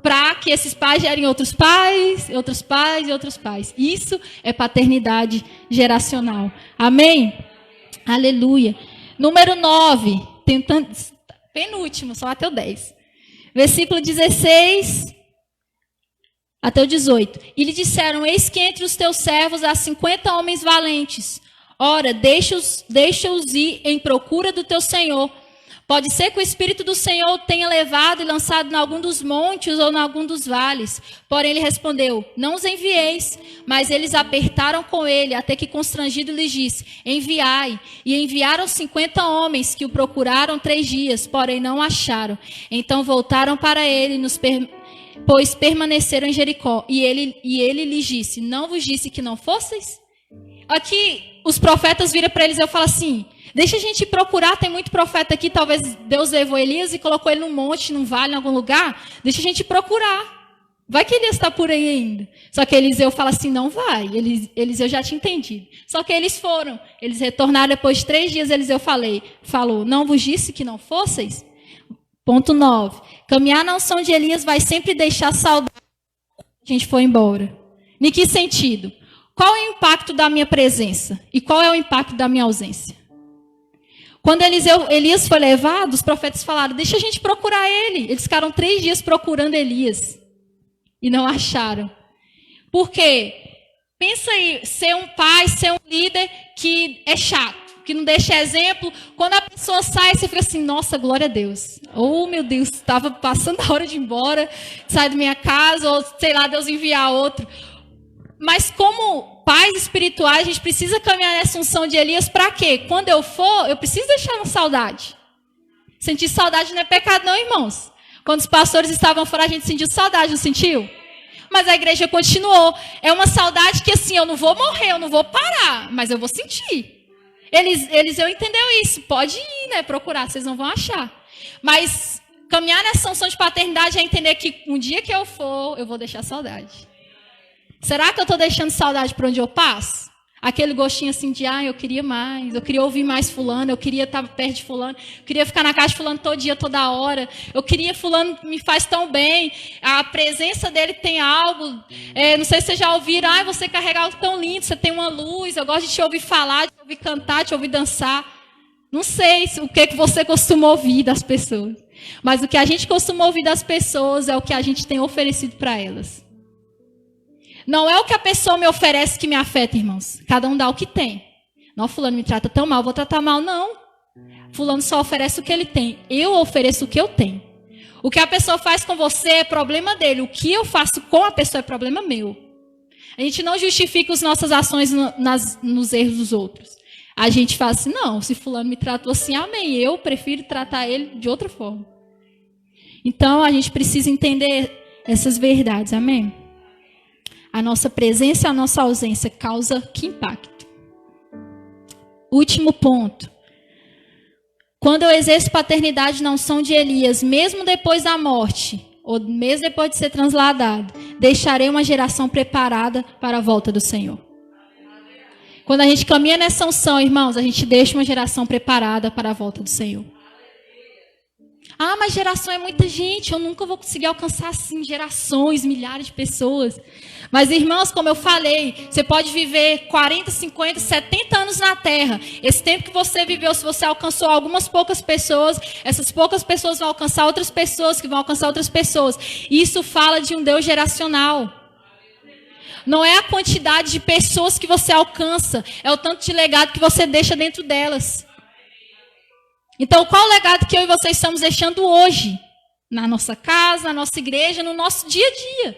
Para que esses pais gerem outros pais, outros pais e outros pais. Isso é paternidade geracional. Amém? Aleluia. Número 9, penúltimo, só até o 10. Versículo 16 até o 18. E lhe disseram, eis que entre os teus servos há 50 homens valentes. Ora, deixa-os ir em procura do teu Senhor. Pode ser que o Espírito do Senhor o tenha levado e lançado em algum dos montes ou em algum dos vales. Porém ele respondeu, não os envieis. Mas eles apertaram com ele, até que constrangido lhes disse, enviai. E enviaram 50 homens que o procuraram 3 dias, porém não o acharam. Então voltaram para ele, pois permaneceram em Jericó. E ele lhes disse, não vos disse que não fosseis? Aqui os profetas viram para eles e eu falo assim, deixa a gente procurar, tem muito profeta aqui, talvez Deus levou Elias e colocou ele num monte, num vale, em algum lugar. Deixa a gente procurar. Vai que Elias está por aí ainda. Só que Eliseu fala assim, não vai. Eliseu já tinha entendido. Só que eles foram. Eles retornaram depois de 3 dias. Eliseu falou, não vos disse que não fosseis? Ponto 9. Caminhar na unção de Elias vai sempre deixar saudade. A gente foi embora. Em que sentido? Qual é o impacto da minha presença? E qual é o impacto da minha ausência? Quando Elias foi levado, os profetas falaram, deixa a gente procurar ele. Eles ficaram 3 dias procurando Elias. E não acharam. Por quê? Pensa aí, ser um pai, ser um líder que é chato, que não deixa exemplo. Quando a pessoa sai, você fica assim, nossa, glória a Deus. Oh, meu Deus, estava passando a hora de ir embora, sair da minha casa, ou sei lá, Deus enviar outro. Mas como pais espirituais, a gente precisa caminhar nessa unção de Elias para quê? Quando eu for, eu preciso deixar uma saudade. Sentir saudade não é pecado não, irmãos. Quando os pastores estavam fora, a gente sentiu saudade, não sentiu? Mas a igreja continuou. É uma saudade que assim, eu não vou morrer, eu não vou parar, mas eu vou sentir. Eliseu entendeu isso. Pode ir, né, procurar, vocês não vão achar. Mas caminhar nessa unção de paternidade é entender que um dia que eu for, eu vou deixar saudade. Será que eu estou deixando saudade por onde eu passo? Aquele gostinho assim de, eu queria mais, eu queria ouvir mais fulano, eu queria estar perto de fulano, eu queria ficar na casa de fulano todo dia, toda hora, eu queria fulano me faz tão bem, a presença dele tem algo, não sei se vocês já ouviram, você carrega algo tão lindo, você tem uma luz, eu gosto de te ouvir falar, de te ouvir cantar, de te ouvir dançar. Não sei o que você costuma ouvir das pessoas, mas o que a gente costuma ouvir das pessoas é o que a gente tem oferecido para elas. Não é o que a pessoa me oferece que me afeta, irmãos. Cada um dá o que tem. Não, fulano me trata tão mal, vou tratar mal. Não. Fulano só oferece o que ele tem. Eu ofereço o que eu tenho. O que a pessoa faz com você é problema dele. O que eu faço com a pessoa é problema meu. A gente não justifica as nossas ações nos erros dos outros. A gente fala assim, não, se fulano me tratou assim, amém. Eu prefiro tratar ele de outra forma. Então, a gente precisa entender essas verdades, amém? A nossa presença e a nossa ausência causa que impacto? Último ponto. Quando eu exerço paternidade na unção de Elias, mesmo depois da morte, ou mesmo depois de ser transladado, deixarei uma geração preparada para a volta do Senhor. Quando a gente caminha nessa unção, irmãos, a gente deixa uma geração preparada para a volta do Senhor. Mas geração é muita gente, eu nunca vou conseguir alcançar assim gerações, milhares de pessoas. Mas, irmãos, como eu falei, você pode viver 40, 50, 70 anos na terra. Esse tempo que você viveu, se você alcançou algumas poucas pessoas, essas poucas pessoas vão alcançar outras pessoas, que vão alcançar outras pessoas. Isso fala de um Deus geracional. Não é a quantidade de pessoas que você alcança, é o tanto de legado que você deixa dentro delas. Então, qual o legado que eu e você estamos deixando hoje? Na nossa casa, na nossa igreja, no nosso dia a dia.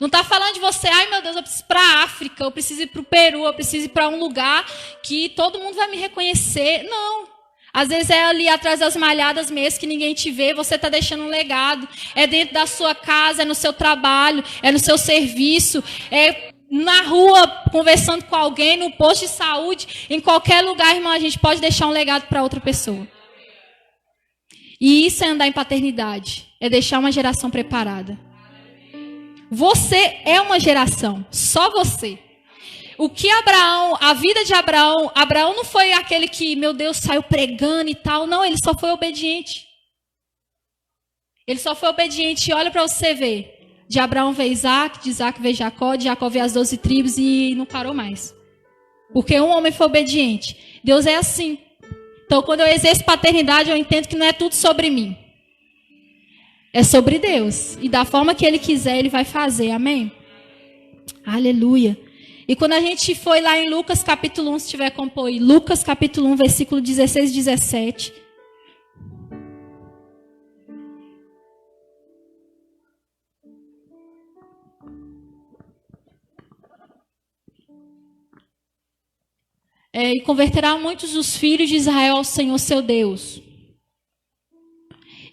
Não está falando de você, meu Deus, eu preciso ir para a África, eu preciso ir para o Peru, eu preciso ir para um lugar que todo mundo vai me reconhecer. Não. Às vezes é ali atrás das malhadas mesmo, que ninguém te vê, você está deixando um legado. É dentro da sua casa, é no seu trabalho, é no seu serviço, é na rua, conversando com alguém, no posto de saúde, em qualquer lugar, irmão, a gente pode deixar um legado para outra pessoa. E isso é andar em paternidade, é deixar uma geração preparada. Você é uma geração, só você. O que a vida de Abraão não foi aquele que, meu Deus, saiu pregando e tal. Não, ele só foi obediente. Ele só foi obediente. Olha para você ver. De Abraão veio Isaac, de Isaac veio Jacó, de Jacó veio as 12 tribos e não parou mais. Porque um homem foi obediente. Deus é assim. Então, quando eu exerço paternidade, eu entendo que não é tudo sobre mim. É sobre Deus. E da forma que Ele quiser, Ele vai fazer. Amém? Aleluia. E quando a gente foi lá em Lucas capítulo 1, se tiver como pôr aí, Lucas capítulo 1, versículo 16 e 17. E converterá muitos dos filhos de Israel ao Senhor seu Deus.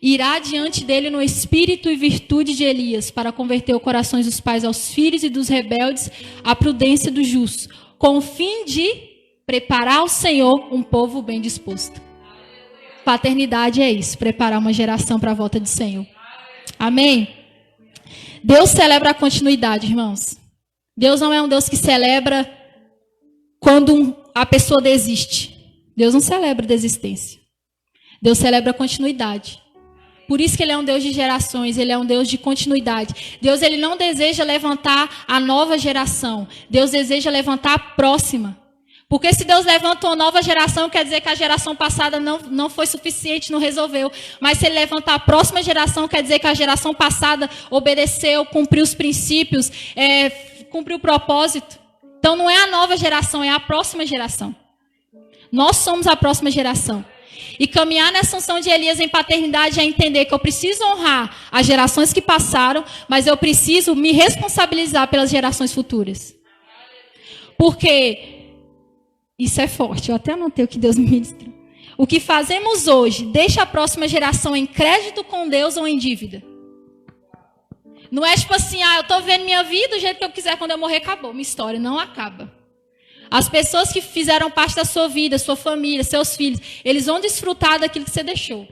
Irá diante dele no espírito e virtude de Elias, para converter os corações dos pais aos filhos e dos rebeldes à prudência dos justos, com o fim de preparar ao Senhor um povo bem disposto. Paternidade é isso, preparar uma geração para a volta do Senhor. Amém? Deus celebra a continuidade, irmãos. Deus não é um Deus que celebra quando a pessoa desiste. Deus não celebra desistência. Deus celebra a continuidade. Por isso que ele é um Deus de gerações, ele é um Deus de continuidade. Deus ele não deseja levantar a nova geração. Deus deseja levantar a próxima. Porque se Deus levanta uma nova geração, quer dizer que a geração passada não foi suficiente, não resolveu. Mas se ele levantar a próxima geração, quer dizer que a geração passada obedeceu, cumpriu os princípios, cumpriu o propósito. Então não é a nova geração, é a próxima geração. Nós somos a próxima geração. E caminhar nessa unção de Elias em paternidade é entender que eu preciso honrar as gerações que passaram, mas eu preciso me responsabilizar pelas gerações futuras. Porque isso é forte, eu até anotei o que Deus me ministrou. O que fazemos hoje deixa a próxima geração em crédito com Deus ou em dívida. Não é tipo assim, eu estou vivendo minha vida do jeito que eu quiser, quando eu morrer acabou. Minha história não acaba. As pessoas que fizeram parte da sua vida, sua família, seus filhos, eles vão desfrutar daquilo que você deixou.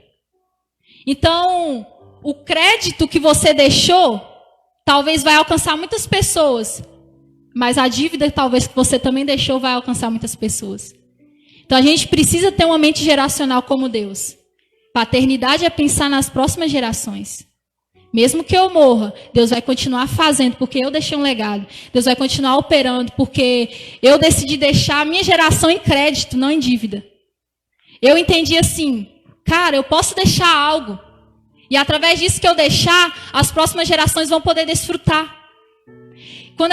Então, o crédito que você deixou, talvez vai alcançar muitas pessoas, mas a dívida talvez que você também deixou vai alcançar muitas pessoas. Então, a gente precisa ter uma mente geracional como Deus. Paternidade é pensar nas próximas gerações. Mesmo que eu morra, Deus vai continuar fazendo, porque eu deixei um legado. Deus vai continuar operando, porque eu decidi deixar a minha geração em crédito, não em dívida. Eu entendi assim, cara, eu posso deixar algo. E através disso que eu deixar, as próximas gerações vão poder desfrutar. Quando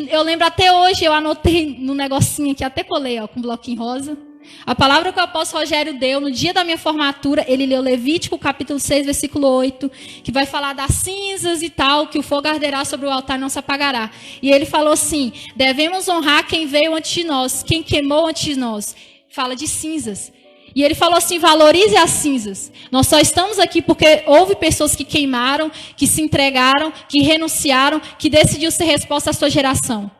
eu lembro até hoje, eu anotei no negocinho aqui, até colei, com um bloquinho rosa. A palavra que o apóstolo Rogério deu no dia da minha formatura, ele leu Levítico, capítulo 6, versículo 8, que vai falar das cinzas e tal, que o fogo arderá sobre o altar e não se apagará. E ele falou assim, devemos honrar quem veio antes de nós, quem queimou antes de nós. Fala de cinzas. E ele falou assim, valorize as cinzas. Nós só estamos aqui porque houve pessoas que queimaram, que se entregaram, que renunciaram, que decidiu ser resposta à sua geração.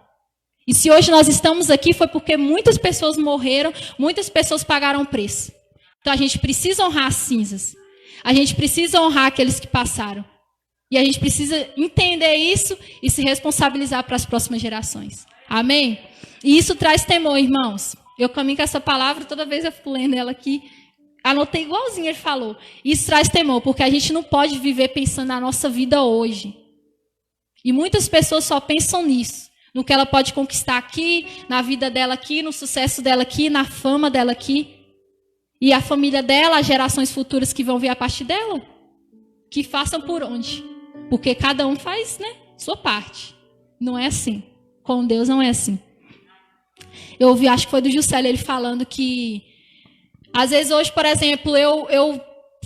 E se hoje nós estamos aqui foi porque muitas pessoas morreram, muitas pessoas pagaram o preço. Então a gente precisa honrar as cinzas. A gente precisa honrar aqueles que passaram. E a gente precisa entender isso e se responsabilizar para as próximas gerações. Amém? E isso traz temor, irmãos. Eu caminho com essa palavra, toda vez eu fico lendo ela aqui. Anotei igualzinho ele falou. Isso traz temor, porque a gente não pode viver pensando na nossa vida hoje. E muitas pessoas só pensam nisso. No que ela pode conquistar aqui, na vida dela aqui, no sucesso dela aqui, na fama dela aqui. E a família dela, as gerações futuras que vão vir a partir dela, que façam por onde. Porque cada um faz, sua parte. Não é assim. Com Deus não é assim. Eu ouvi, acho que foi do Juscelio, ele falando que, às vezes hoje, por exemplo, eu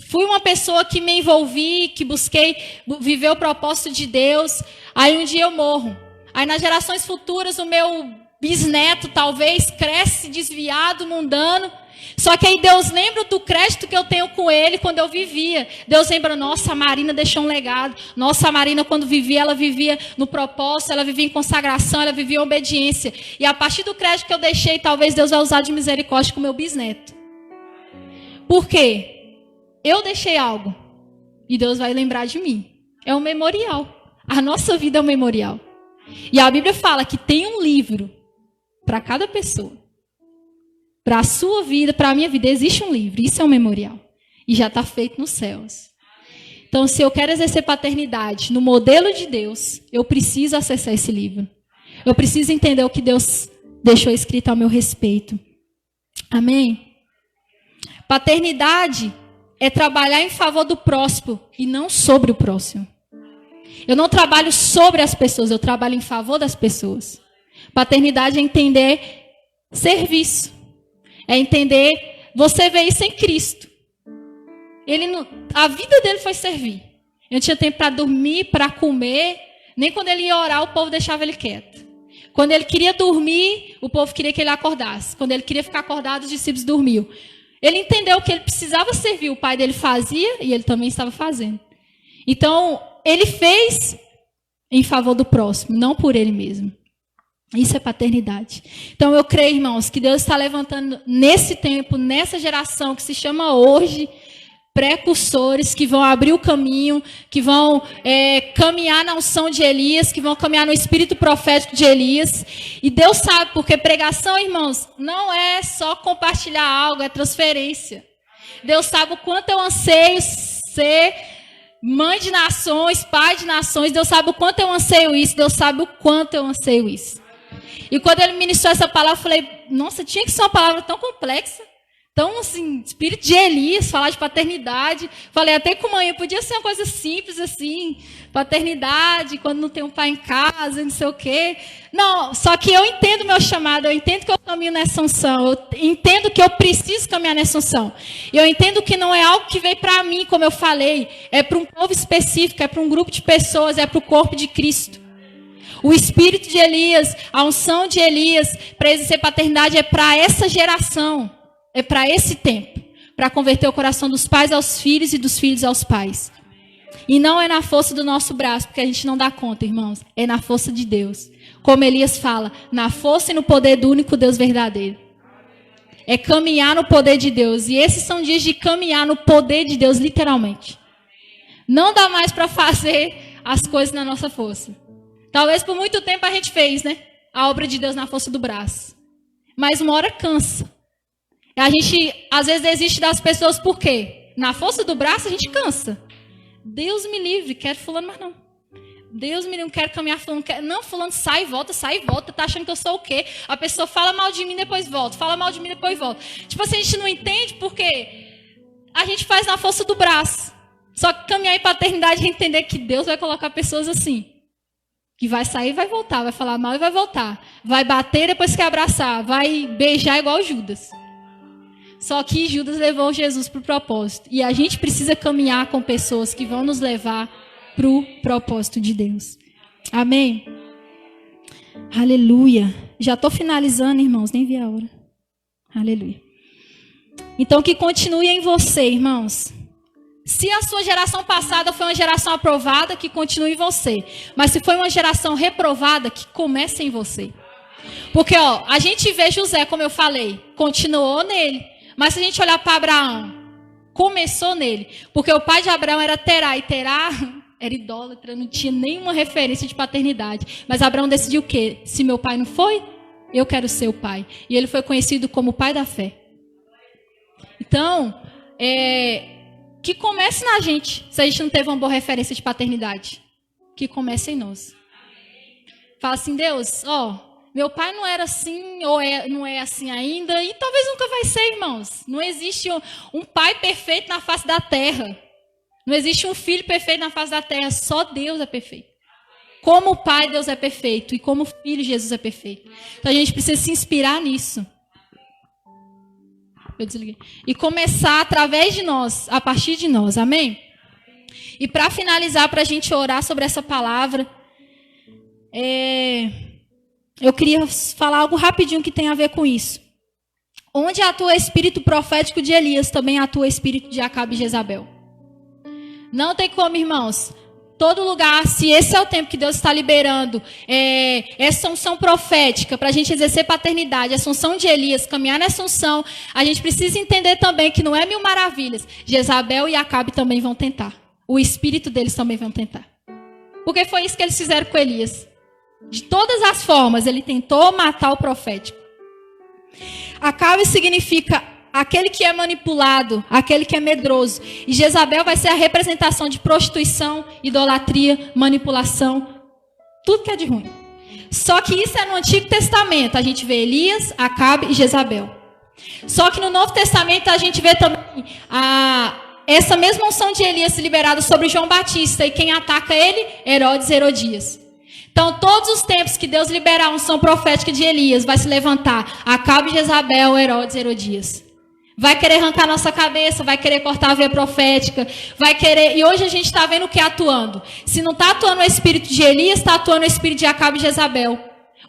fui uma pessoa que me envolvi, que busquei viver o propósito de Deus, aí um dia eu morro. Aí nas gerações futuras o meu bisneto talvez cresce desviado, mundano. Só que aí Deus lembra do crédito que eu tenho com ele quando eu vivia. Deus lembra, nossa, a Marina deixou um legado. Nossa, a Marina quando vivia, ela vivia no propósito, ela vivia em consagração, ela vivia em obediência. E a partir do crédito que eu deixei, talvez Deus vai usar de misericórdia com o meu bisneto. Por quê? Eu deixei algo. E Deus vai lembrar de mim. É um memorial. A nossa vida é um memorial. E a Bíblia fala que tem um livro para cada pessoa. Para a sua vida, para a minha vida, existe um livro. Isso é um memorial. E já está feito nos céus. Então, se eu quero exercer paternidade no modelo de Deus, eu preciso acessar esse livro. Eu preciso entender o que Deus deixou escrito ao meu respeito. Amém? Paternidade é trabalhar em favor do próximo e não sobre o próximo. Eu não trabalho sobre as pessoas, eu trabalho em favor das pessoas. Paternidade é entender serviço. É entender, você vê isso em Cristo. A vida dele foi servir. Ele não tinha tempo para dormir, para comer. Nem quando ele ia orar, o povo deixava ele quieto. Quando ele queria dormir, o povo queria que ele acordasse. Quando ele queria ficar acordado, os discípulos dormiam. Ele entendeu que ele precisava servir. O pai dele fazia e ele também estava fazendo. Então, ele fez em favor do próximo, não por ele mesmo. Isso é paternidade. Então eu creio, irmãos, que Deus está levantando nesse tempo, nessa geração que se chama hoje, precursores que vão abrir o caminho, que vão caminhar na unção de Elias, que vão caminhar no espírito profético de Elias. E Deus sabe, porque pregação, irmãos, não é só compartilhar algo, é transferência. Deus sabe o quanto eu anseio ser mãe de nações, pai de nações. Deus sabe o quanto eu anseio isso. Deus sabe o quanto eu anseio isso. E quando ele ministrou essa palavra, eu falei, nossa, tinha que ser uma palavra tão complexa. Então, assim, espírito de Elias, falar de paternidade. Falei até com manhã, podia ser uma coisa simples assim, paternidade, quando não tem um pai em casa, não sei o quê. Não, só que eu entendo o meu chamado, eu entendo que eu caminho nessa unção, eu entendo que eu preciso caminhar nessa unção. E eu entendo que não é algo que veio para mim, como eu falei, é para um povo específico, é para um grupo de pessoas, é para o corpo de Cristo. O espírito de Elias, a unção de Elias, para exercer paternidade é para essa geração. É para esse tempo, para converter o coração dos pais aos filhos e dos filhos aos pais. E não é na força do nosso braço, porque a gente não dá conta, irmãos. É na força de Deus. Como Elias fala, na força e no poder do único Deus verdadeiro. É caminhar no poder de Deus. E esses são dias de caminhar no poder de Deus, literalmente. Não dá mais para fazer as coisas na nossa força. Talvez por muito tempo a gente fez, né? A obra de Deus na força do braço. Mas uma hora cansa. A gente, às vezes, desiste das pessoas por quê? Na força do braço, a gente cansa. Deus me livre, quero fulano, mas não. Deus me livre, quero caminhar fulano. Não, fulano, sai e volta, tá achando que eu sou o quê? A pessoa fala mal de mim, depois volta. Fala mal de mim, depois volta. Tipo assim, a gente não entende porque a gente faz na força do braço. Só que caminhar em paternidade é entender que Deus vai colocar pessoas assim. Que vai sair e vai voltar, vai falar mal e vai voltar. Vai bater depois que abraçar, vai beijar igual Judas. Só que Judas levou Jesus para o propósito. E a gente precisa caminhar com pessoas que vão nos levar para o propósito de Deus. Amém? Aleluia. Já estou finalizando, irmãos. Nem vi a hora. Aleluia. Então, que continue em você, irmãos. Se a sua geração passada foi uma geração aprovada, que continue em você. Mas se foi uma geração reprovada, que comece em você. Porque, a gente vê José, como eu falei, continuou nele. Mas se a gente olhar para Abraão, começou nele. Porque o pai de Abraão era Terá. E Terá era idólatra, não tinha nenhuma referência de paternidade. Mas Abraão decidiu o quê? Se meu pai não foi, eu quero ser o pai. E ele foi conhecido como o pai da fé. Então, que comece na gente, se a gente não teve uma boa referência de paternidade. Que comece em nós. Fala assim, Deus, meu pai não era assim, ou não é assim ainda, e talvez nunca vai ser, irmãos. Não existe um pai perfeito na face da terra. Não existe um filho perfeito na face da terra. Só Deus é perfeito. Como pai, Deus é perfeito. E como filho, Jesus é perfeito. Então a gente precisa se inspirar nisso. Eu desliguei. E começar através de nós, a partir de nós. Amém? E para finalizar, para a gente orar sobre essa palavra, eu queria falar algo rapidinho que tem a ver com isso. Onde atua o espírito profético de Elias, também atua o espírito de Acabe e Jezabel. Não tem como, irmãos. Todo lugar, se esse é o tempo que Deus está liberando, essa unção profética, para a gente exercer paternidade, essa unção de Elias, caminhar nessa unção, a gente precisa entender também que não é mil maravilhas. Jezabel e Acabe também vão tentar. O espírito deles também vão tentar. Porque foi isso que eles fizeram com Elias. De todas as formas, ele tentou matar o profético. Acabe significa aquele que é manipulado, aquele que é medroso. E Jezabel vai ser a representação de prostituição, idolatria, manipulação, tudo que é de ruim. Só que isso é no Antigo Testamento. A gente vê Elias, Acabe e Jezabel. Só que no Novo Testamento a gente vê também essa mesma unção de Elias liberada sobre João Batista. E quem ataca ele? Herodes e Herodias. Então, todos os tempos que Deus liberar a unção profética de Elias, vai se levantar Acabe, Jezabel, Herodes e Herodias. Vai querer arrancar nossa cabeça, vai querer cortar a veia profética, vai querer... E hoje a gente está vendo o que atuando. Se não está atuando o espírito de Elias, está atuando o espírito de Acabe e Jezabel.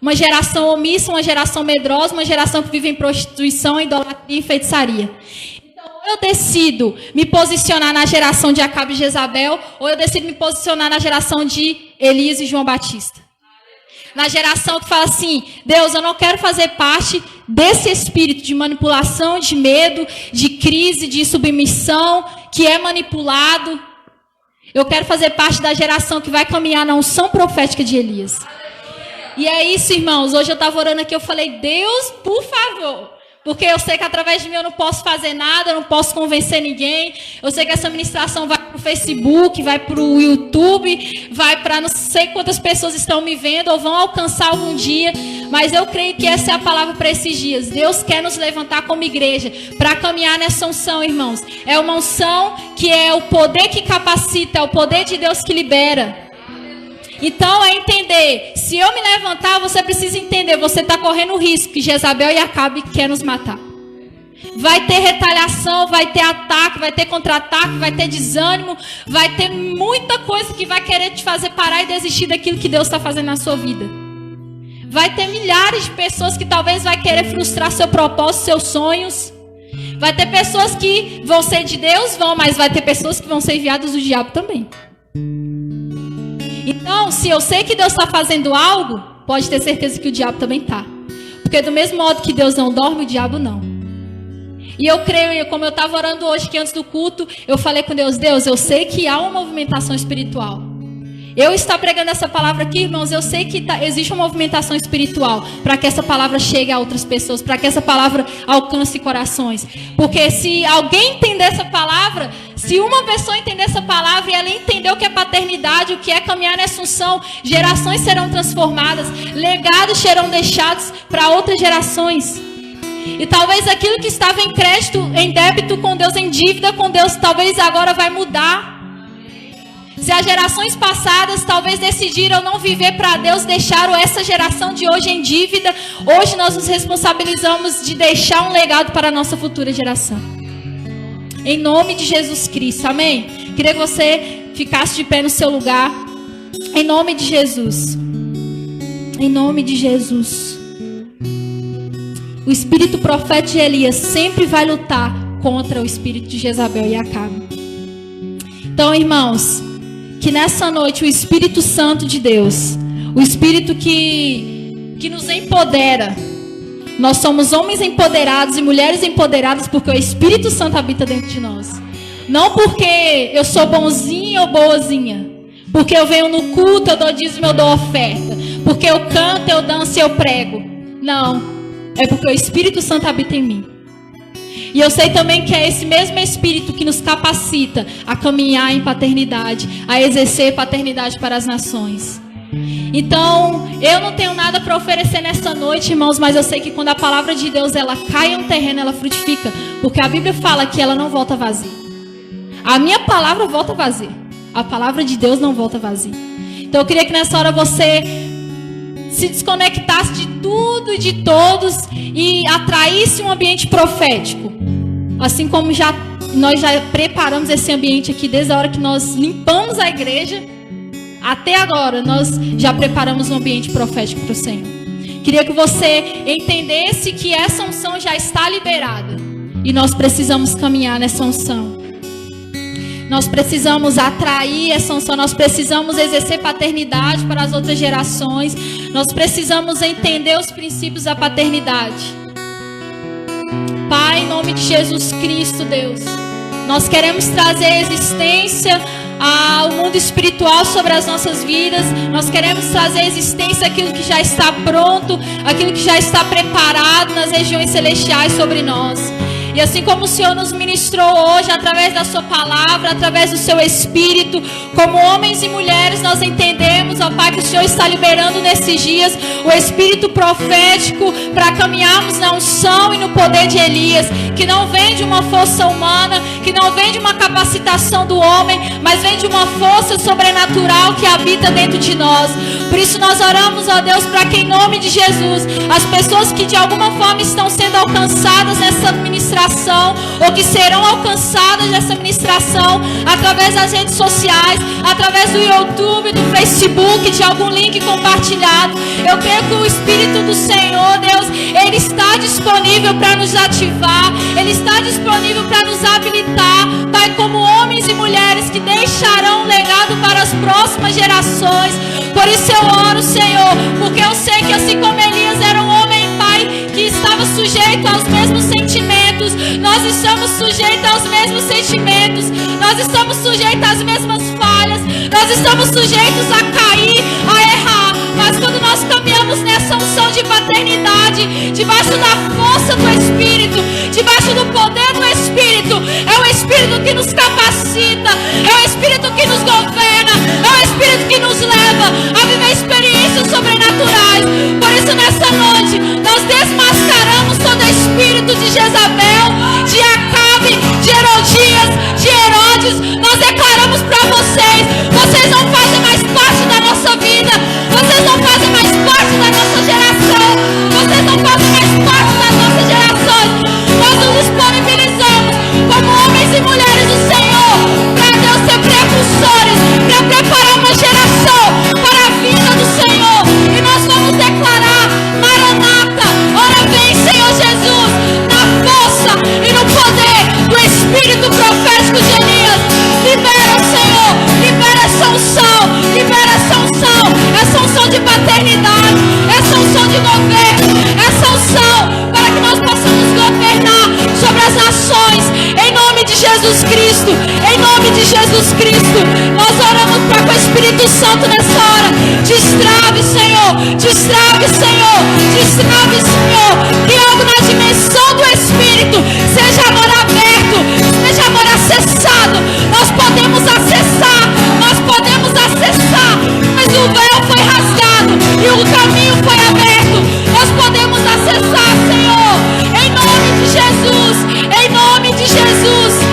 Uma geração omissa, uma geração medrosa, uma geração que vive em prostituição, idolatria e feitiçaria. Então, ou eu decido me posicionar na geração de Acabe e Jezabel, ou eu decido me posicionar na geração de Elias e João Batista. Na geração que fala assim, Deus, eu não quero fazer parte desse espírito de manipulação, de medo, de crise, de submissão, que é manipulado. Eu quero fazer parte da geração que vai caminhar na unção profética de Elias. E é isso, irmãos. Hoje eu estava orando aqui, eu falei, Deus, por favor. Porque eu sei que através de mim eu não posso fazer nada, eu não posso convencer ninguém. Eu sei que essa ministração vai para o Facebook, vai para o YouTube, vai para não sei quantas pessoas estão me vendo ou vão alcançar algum dia. Mas eu creio que essa é a palavra para esses dias. Deus quer nos levantar como igreja para caminhar nessa unção, irmãos. É uma unção que é o poder que capacita, é o poder de Deus que libera. Então é entender, se eu me levantar, você precisa entender, você está correndo o risco que Jezabel e Acabe quer nos matar. Vai ter retaliação, vai ter ataque, vai ter contra-ataque, vai ter desânimo, vai ter muita coisa que vai querer te fazer parar e desistir daquilo que Deus está fazendo na sua vida. Vai ter milhares de pessoas que talvez vai querer frustrar seu propósito, seus sonhos. Vai ter pessoas que vão ser de Deus, mas vai ter pessoas que vão ser enviadas do diabo também. Então, se eu sei que Deus está fazendo algo, pode ter certeza que o diabo também está. Porque do mesmo modo que Deus não dorme, o diabo não. E eu creio, como eu estava orando hoje, que antes do culto, eu falei com Deus, eu sei que há uma movimentação espiritual. Eu estou pregando essa palavra aqui, irmãos, eu sei que existe uma movimentação espiritual para que essa palavra chegue a outras pessoas, para que essa palavra alcance corações. Porque se alguém entender essa palavra, se uma pessoa entender essa palavra e ela entender o que é paternidade, o que é caminhar nessa unção, gerações serão transformadas, legados serão deixados para outras gerações. E talvez aquilo que estava em crédito, em débito com Deus, em dívida com Deus, talvez agora vai mudar. Se as gerações passadas talvez decidiram não viver para Deus, deixaram essa geração de hoje em dívida, hoje nós nos responsabilizamos de deixar um legado para a nossa futura geração. Em nome de Jesus Cristo, amém? Queria que você ficasse de pé no seu lugar. Em nome de Jesus. Em nome de Jesus. O espírito profético de Elias sempre vai lutar contra o espírito de Jezabel e Acabe. Então, irmãos, que nessa noite o Espírito Santo de Deus, o Espírito que nos empodera, nós somos homens empoderados e mulheres empoderadas porque o Espírito Santo habita dentro de nós. Não porque eu sou bonzinho ou boazinha, porque eu venho no culto, eu dou dízimo, eu dou oferta, porque eu canto, eu danço e eu prego. Não, é porque o Espírito Santo habita em mim. E eu sei também que é esse mesmo Espírito que nos capacita a caminhar em paternidade, a exercer paternidade para as nações. Então, eu não tenho nada para oferecer nessa noite, irmãos, mas eu sei que quando a palavra de Deus ela cai em um terreno, ela frutifica, porque a Bíblia fala que ela não volta vazia. A minha palavra volta vazia, a palavra de Deus não volta vazia. Então eu queria que nessa hora você se desconectasse de tudo e de todos e atraísse um ambiente profético. Assim como nós já preparamos esse ambiente aqui desde a hora que nós limpamos a igreja, até agora nós já preparamos um ambiente profético para o Senhor. Queria que você entendesse que essa unção já está liberada e nós precisamos caminhar nessa unção. Nós precisamos atrair essa unção, nós precisamos exercer paternidade para as outras gerações, nós precisamos entender os princípios da paternidade. Pai, em nome de Jesus Cristo, Deus, nós queremos trazer existência ao mundo espiritual sobre as nossas vidas. Nós queremos trazer existência aquilo que já está pronto, aquilo que já está preparado nas regiões celestiais sobre nós. E assim como o Senhor nos ministrou hoje, através da sua palavra, através do seu Espírito, como homens e mulheres, nós entendemos, ó Pai, que o Senhor está liberando nesses dias o Espírito profético para caminharmos na unção e no poder de Elias, que não vem de uma força humana, que não vem de uma capacitação do homem, mas vem de uma força sobrenatural que habita dentro de nós. Por isso nós oramos, ó Deus, para que em nome de Jesus, as pessoas que de alguma forma estão sendo alcançadas nessa ministração, ou que serão alcançadas nessa ministração através das redes sociais, através do YouTube, do Facebook, de algum link compartilhado, eu creio que o Espírito do Senhor, Deus, Ele está disponível para nos ativar, Ele está disponível para nos habilitar, Pai, como homens e mulheres que deixarão um legado para as próximas gerações. Por isso eu oro, Senhor, porque eu sei que assim como Elias era um homem, Pai, que estava sujeito aos mesmos sentimentos, nós estamos sujeitos aos mesmos sentimentos, sujeitos às mesmas falhas, nós estamos sujeitos a cair, a errar, mas quando nós caminhamos nessa unção de paternidade, debaixo da força do Espírito, debaixo do poder do Espírito, é o Espírito que nos capacita, é o Espírito que nos governa, é o Espírito que nos leva a viver experiências sobrenaturais. Por isso, nessa noite, nós desmascaramos todo espírito de Jezabel, de Acabe, de Herodias, de Herodes. Nós declaramos para vocês: vocês não fazem mais parte da nossa vida, vocês não fazem mais parte da nossa geração, vocês não fazem mais parte das nossas gerações. Nós nos disponibilizamos como homens e mulheres do Senhor para Deus ser precursores, para preparar uma geração para a vinda do Senhor. E nós vamos declarar: Maranata, ora vem, Senhor Jesus, na força e no poder do Espírito profético de Elias. Libera, Senhor, libera essa unção, libera essa unção de paternidade, essa unção de governo, essa unção para que nós possamos governar sobre as nações, em nome de Jesus Cristo, em nome de Jesus Cristo. Nós oramos para que o Espírito Santo nessa hora destrave, Senhor, destrave, Senhor, destrave, Senhor, que algo na dimensão do Espírito seja agora aberto, seja agora acessado. Nós podemos acessar, mas o véu foi rasgado e o caminho foi aberto. Nós podemos acessar, Senhor, em nome de Jesus, em nome de Jesus.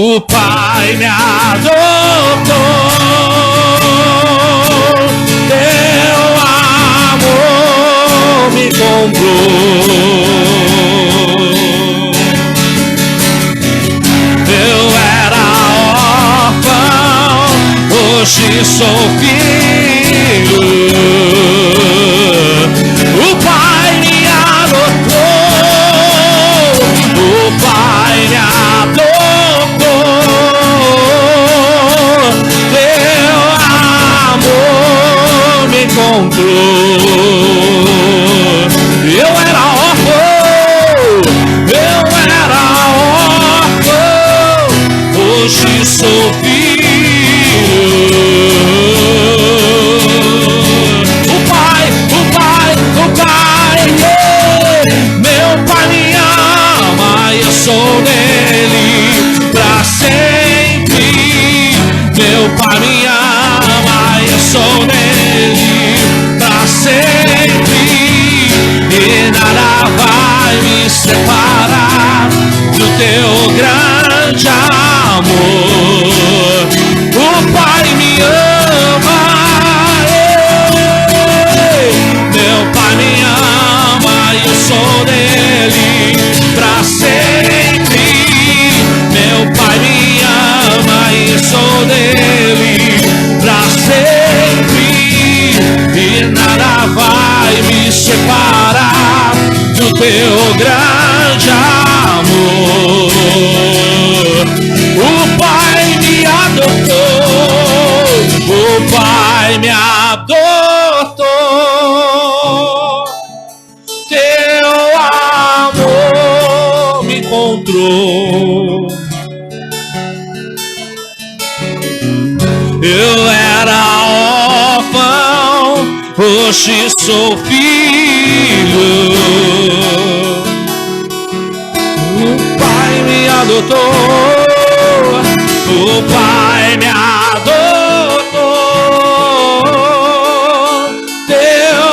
O Pai me adotou, teu amor me comprou. Eu era órfão, hoje sou filho. O Pai me adotou, o Pai me adotou, teu amor me encontrou. Eu era órfão, hoje sou filho. O Pai, meu Pai me ama e eu sou dele pra sempre. Meu Pai me ama e eu sou dele pra sempre. E nada vai me separar do teu grande amor. O Pai me ama, meu Pai me ama e eu sou dele pra sempre. Meu Pai me ama e eu sou dele pra sempre. E nada vai me separar do teu grande amor. O Pai me adotou, o Pai me adotou, teu amor me encontrou. Eu era órfão, hoje sou filho. O Pai me adotou, o Pai me adotou, teu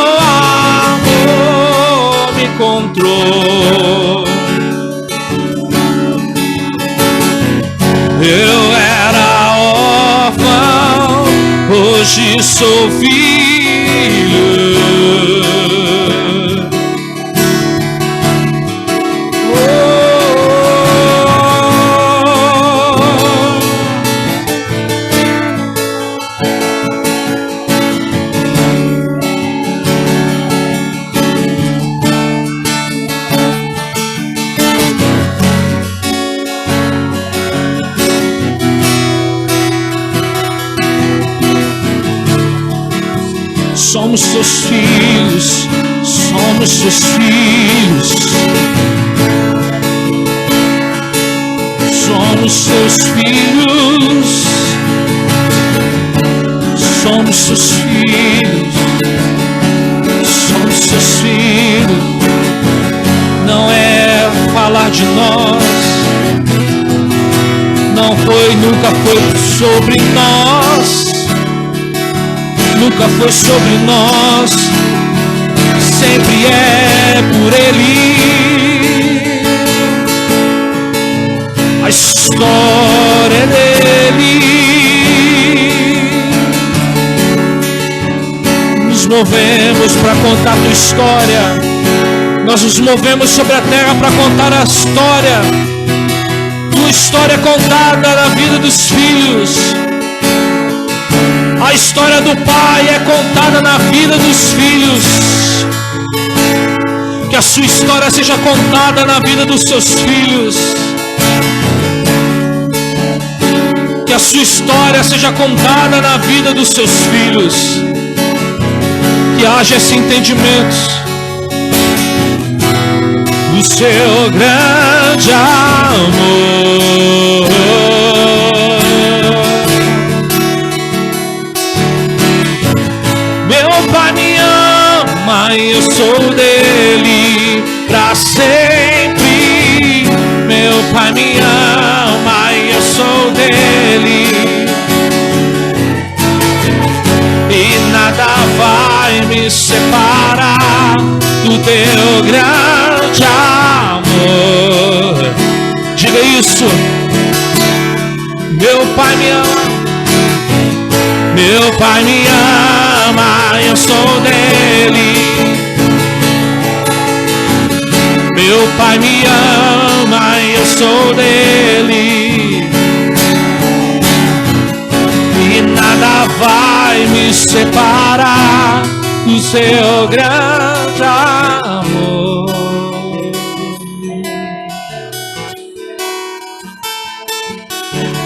amor me encontrou. Eu era órfão, hoje sou filho. Somos seus filhos, somos seus filhos. Somos seus filhos, somos seus filhos, somos seus filhos. Não é falar de nós, não foi, nunca foi sobre nós. Nunca foi sobre nós, sempre é por Ele. A história é dele. Nos movemos para contar a tua história. Nós nos movemos sobre a terra para contar a história. Tua história contada na vida dos filhos. A história do Pai é contada na vida dos filhos. Que a sua história seja contada na vida dos seus filhos. Que a sua história seja contada na vida dos seus filhos. Que haja esse entendimento do seu grande amor. Meu Pai me ama e eu sou dele pra sempre. Meu Pai me ama e eu sou dele. E nada vai me separar do teu grande amor. Diga isso. Pai me ama. Meu Pai me ama, eu sou dele. Meu Pai me ama, eu sou dele. E nada vai me separar do seu grande amor.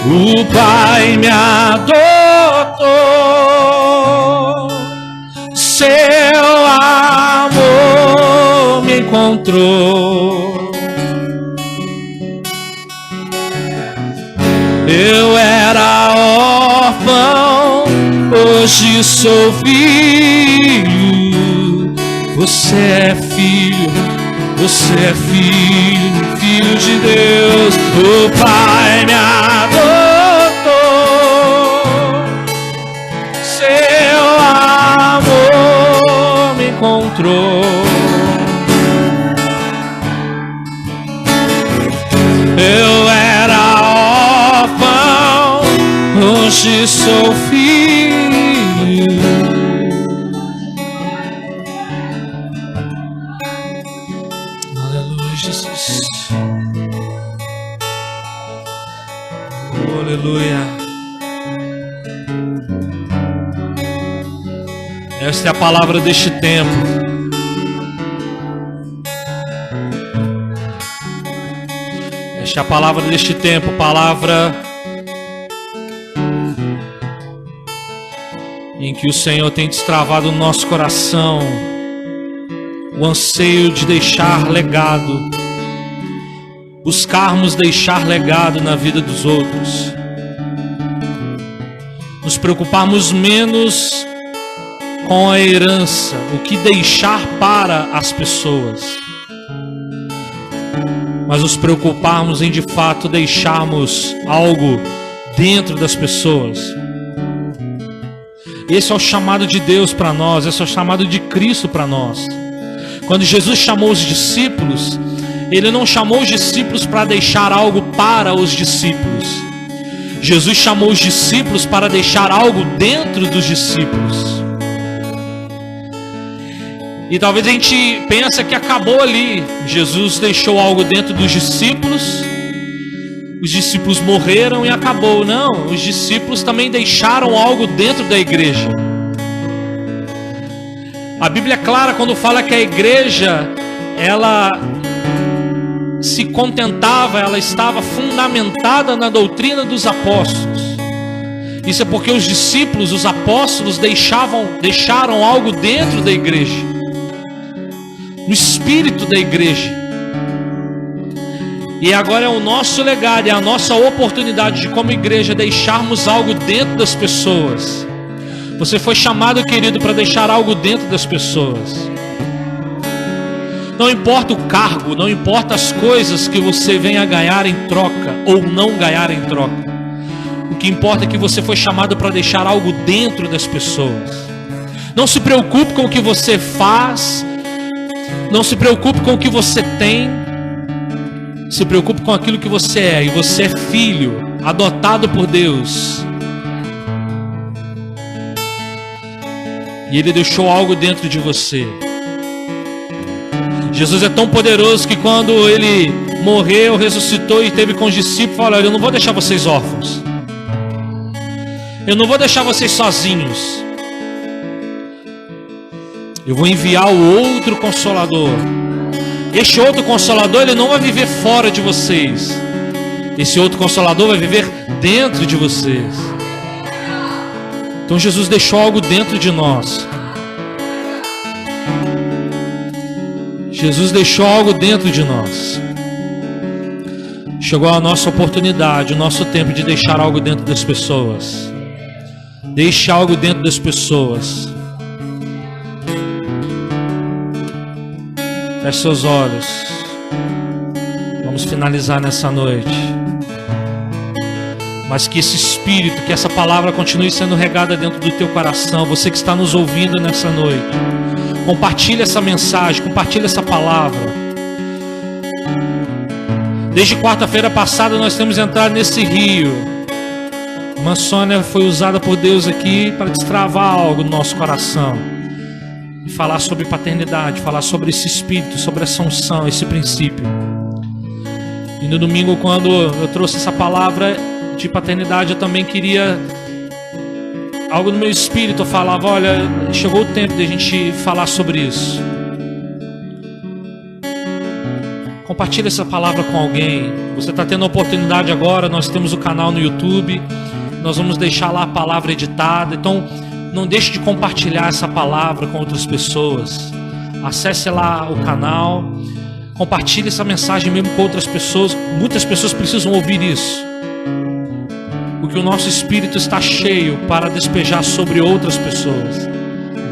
O Pai me adotou, seu amor me encontrou. Eu era órfão, hoje sou filho. Você é filho, você é filho, filho de Deus. O Pai me adotou, seu amor me encontrou. Eu era órfão, hoje sou filho. Aleluia, Jesus. Aleluia. Esta é a palavra deste tempo. Esta é a palavra deste tempo, palavra em que o Senhor tem destravado no nosso coração o anseio de deixar legado, buscarmos deixar legado na vida dos outros, nos preocuparmos menos com a herança, o que deixar para as pessoas, mas nos preocuparmos em de fato deixarmos algo dentro das pessoas. Esse é o chamado de Deus para nós, esse é o chamado de Cristo para nós. Quando Jesus chamou os discípulos, Ele não chamou os discípulos para deixar algo para os discípulos. Jesus chamou os discípulos para deixar algo dentro dos discípulos. E talvez a gente pense que acabou ali. Jesus deixou algo dentro dos discípulos, os discípulos morreram e acabou. Não, os discípulos também deixaram algo dentro da igreja. A Bíblia é clara quando fala que a igreja, ela se contentava, ela estava fundamentada na doutrina dos apóstolos. Isso é porque os discípulos, os apóstolos deixaram algo dentro da igreja, no espírito da igreja. E agora é o nosso legado, é a nossa oportunidade de, como igreja, deixarmos algo dentro das pessoas. Você foi chamado, querido, para deixar algo dentro das pessoas. Não importa o cargo, não importa as coisas que você venha ganhar em troca ou não ganhar em troca. O que importa é que você foi chamado para deixar algo dentro das pessoas. Não se preocupe com o que você faz, não se preocupe com o que você tem, se preocupe com aquilo que você é. E você é filho, adotado por Deus. E Ele deixou algo dentro de você. Jesus é tão poderoso que quando Ele morreu, ressuscitou e esteve com os discípulos, falou: olha, eu não vou deixar vocês órfãos, eu não vou deixar vocês sozinhos, eu vou enviar o outro Consolador. Este outro Consolador, ele não vai viver fora de vocês, esse outro Consolador vai viver dentro de vocês. Então Jesus deixou algo dentro de nós. Jesus deixou algo dentro de nós. Chegou a nossa oportunidade, o nosso tempo de deixar algo dentro das pessoas. Deixe algo dentro das pessoas. Feche seus olhos. Vamos finalizar nessa noite. Mas que esse Espírito, que essa palavra continue sendo regada dentro do teu coração. Você que está nos ouvindo nessa noite, compartilhe essa mensagem, compartilhe essa palavra. Desde quarta-feira passada nós temos entrado nesse rio Irmã Sônia foi usada por Deus aqui para destravar algo no nosso coração. E falar sobre paternidade, falar sobre esse espírito, sobre essa unção, esse princípio. E no domingo, quando eu trouxe essa palavra de paternidade, eu também queria... algo no meu espírito, eu falava, olha, chegou o tempo de a gente falar sobre isso. Compartilhe essa palavra com alguém. Você está tendo a oportunidade agora, nós temos o canal no YouTube. Nós vamos deixar lá a palavra editada. Então, não deixe de compartilhar essa palavra com outras pessoas. Acesse lá o canal. Compartilhe essa mensagem mesmo com outras pessoas. Muitas pessoas precisam ouvir isso. Porque o nosso espírito está cheio para despejar sobre outras pessoas.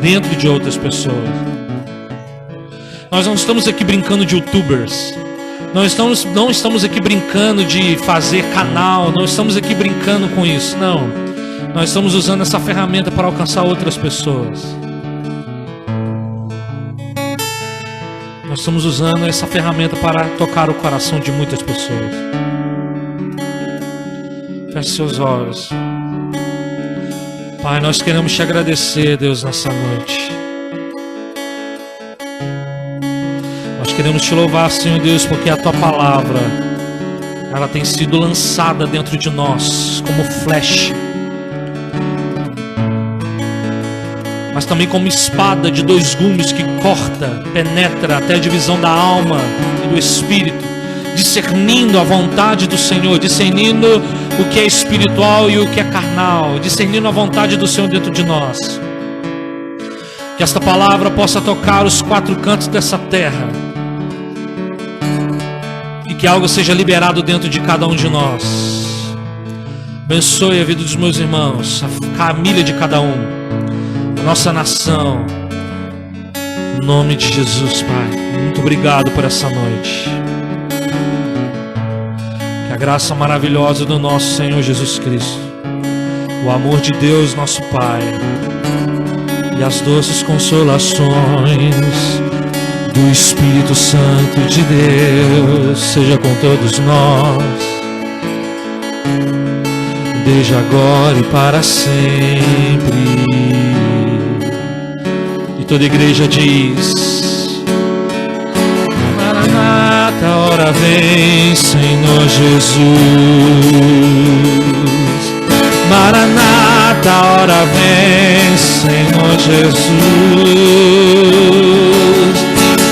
Dentro de outras pessoas. Nós não estamos aqui brincando de youtubers. Não estamos aqui brincando de fazer canal. Não estamos aqui brincando com isso. Não. Nós estamos usando essa ferramenta para alcançar outras pessoas. Nós estamos usando essa ferramenta para tocar o coração de muitas pessoas. Feche seus olhos. Pai, nós queremos te agradecer, Deus, nessa noite. Nós queremos te louvar, Senhor Deus, porque a tua palavra, ela tem sido lançada dentro de nós como flecha, mas também como espada de 2 gumes que corta, penetra até a divisão da alma e do espírito, discernindo a vontade do Senhor, discernindo o que é espiritual e o que é carnal, discernindo a vontade do Senhor dentro de nós. Que esta palavra possa tocar os 4 cantos dessa terra e que algo seja liberado dentro de cada um de nós. Abençoe a vida dos meus irmãos, a família de cada um, a nossa nação. Em nome de Jesus, Pai. Muito obrigado por essa noite. Que a graça maravilhosa do nosso Senhor Jesus Cristo, o amor de Deus, nosso Pai, e as doces consolações do Espírito Santo de Deus seja com todos nós, desde agora e para sempre. E toda a igreja diz: Maranata, ora vem, Senhor Jesus. Maranata, ora vem, Senhor Jesus.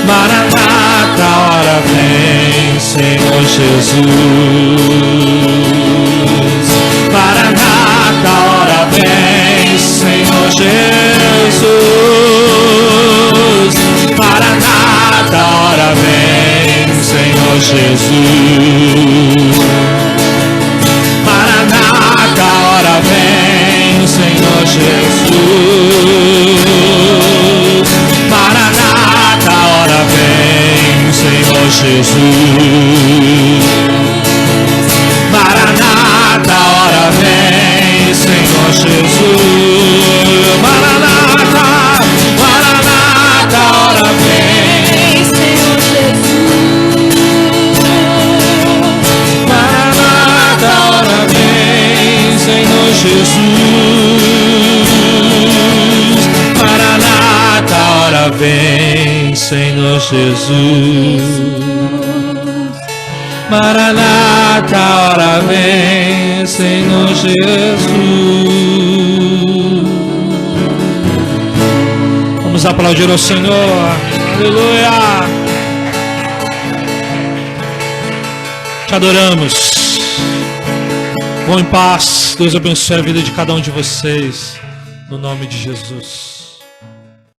Maranata, ora vem, Senhor Jesus. Maranata, ora vem, Senhor Jesus. Maranata, ora vem, Senhor Jesus. Maranata, ora vem, Senhor Jesus. Maranata, ora vem, Senhor Jesus. Maranata, ora vem, Senhor Jesus. Maranata, Maranata, ora vem, Senhor Jesus. Maranata, ora vem, Senhor Jesus. Maranata, ora vem, Senhor Jesus. Maranata, ora vem, Senhor Jesus. Vamos aplaudir ao Senhor. Aleluia. Te adoramos. Vão em paz. Deus abençoe a vida de cada um de vocês. No nome de Jesus.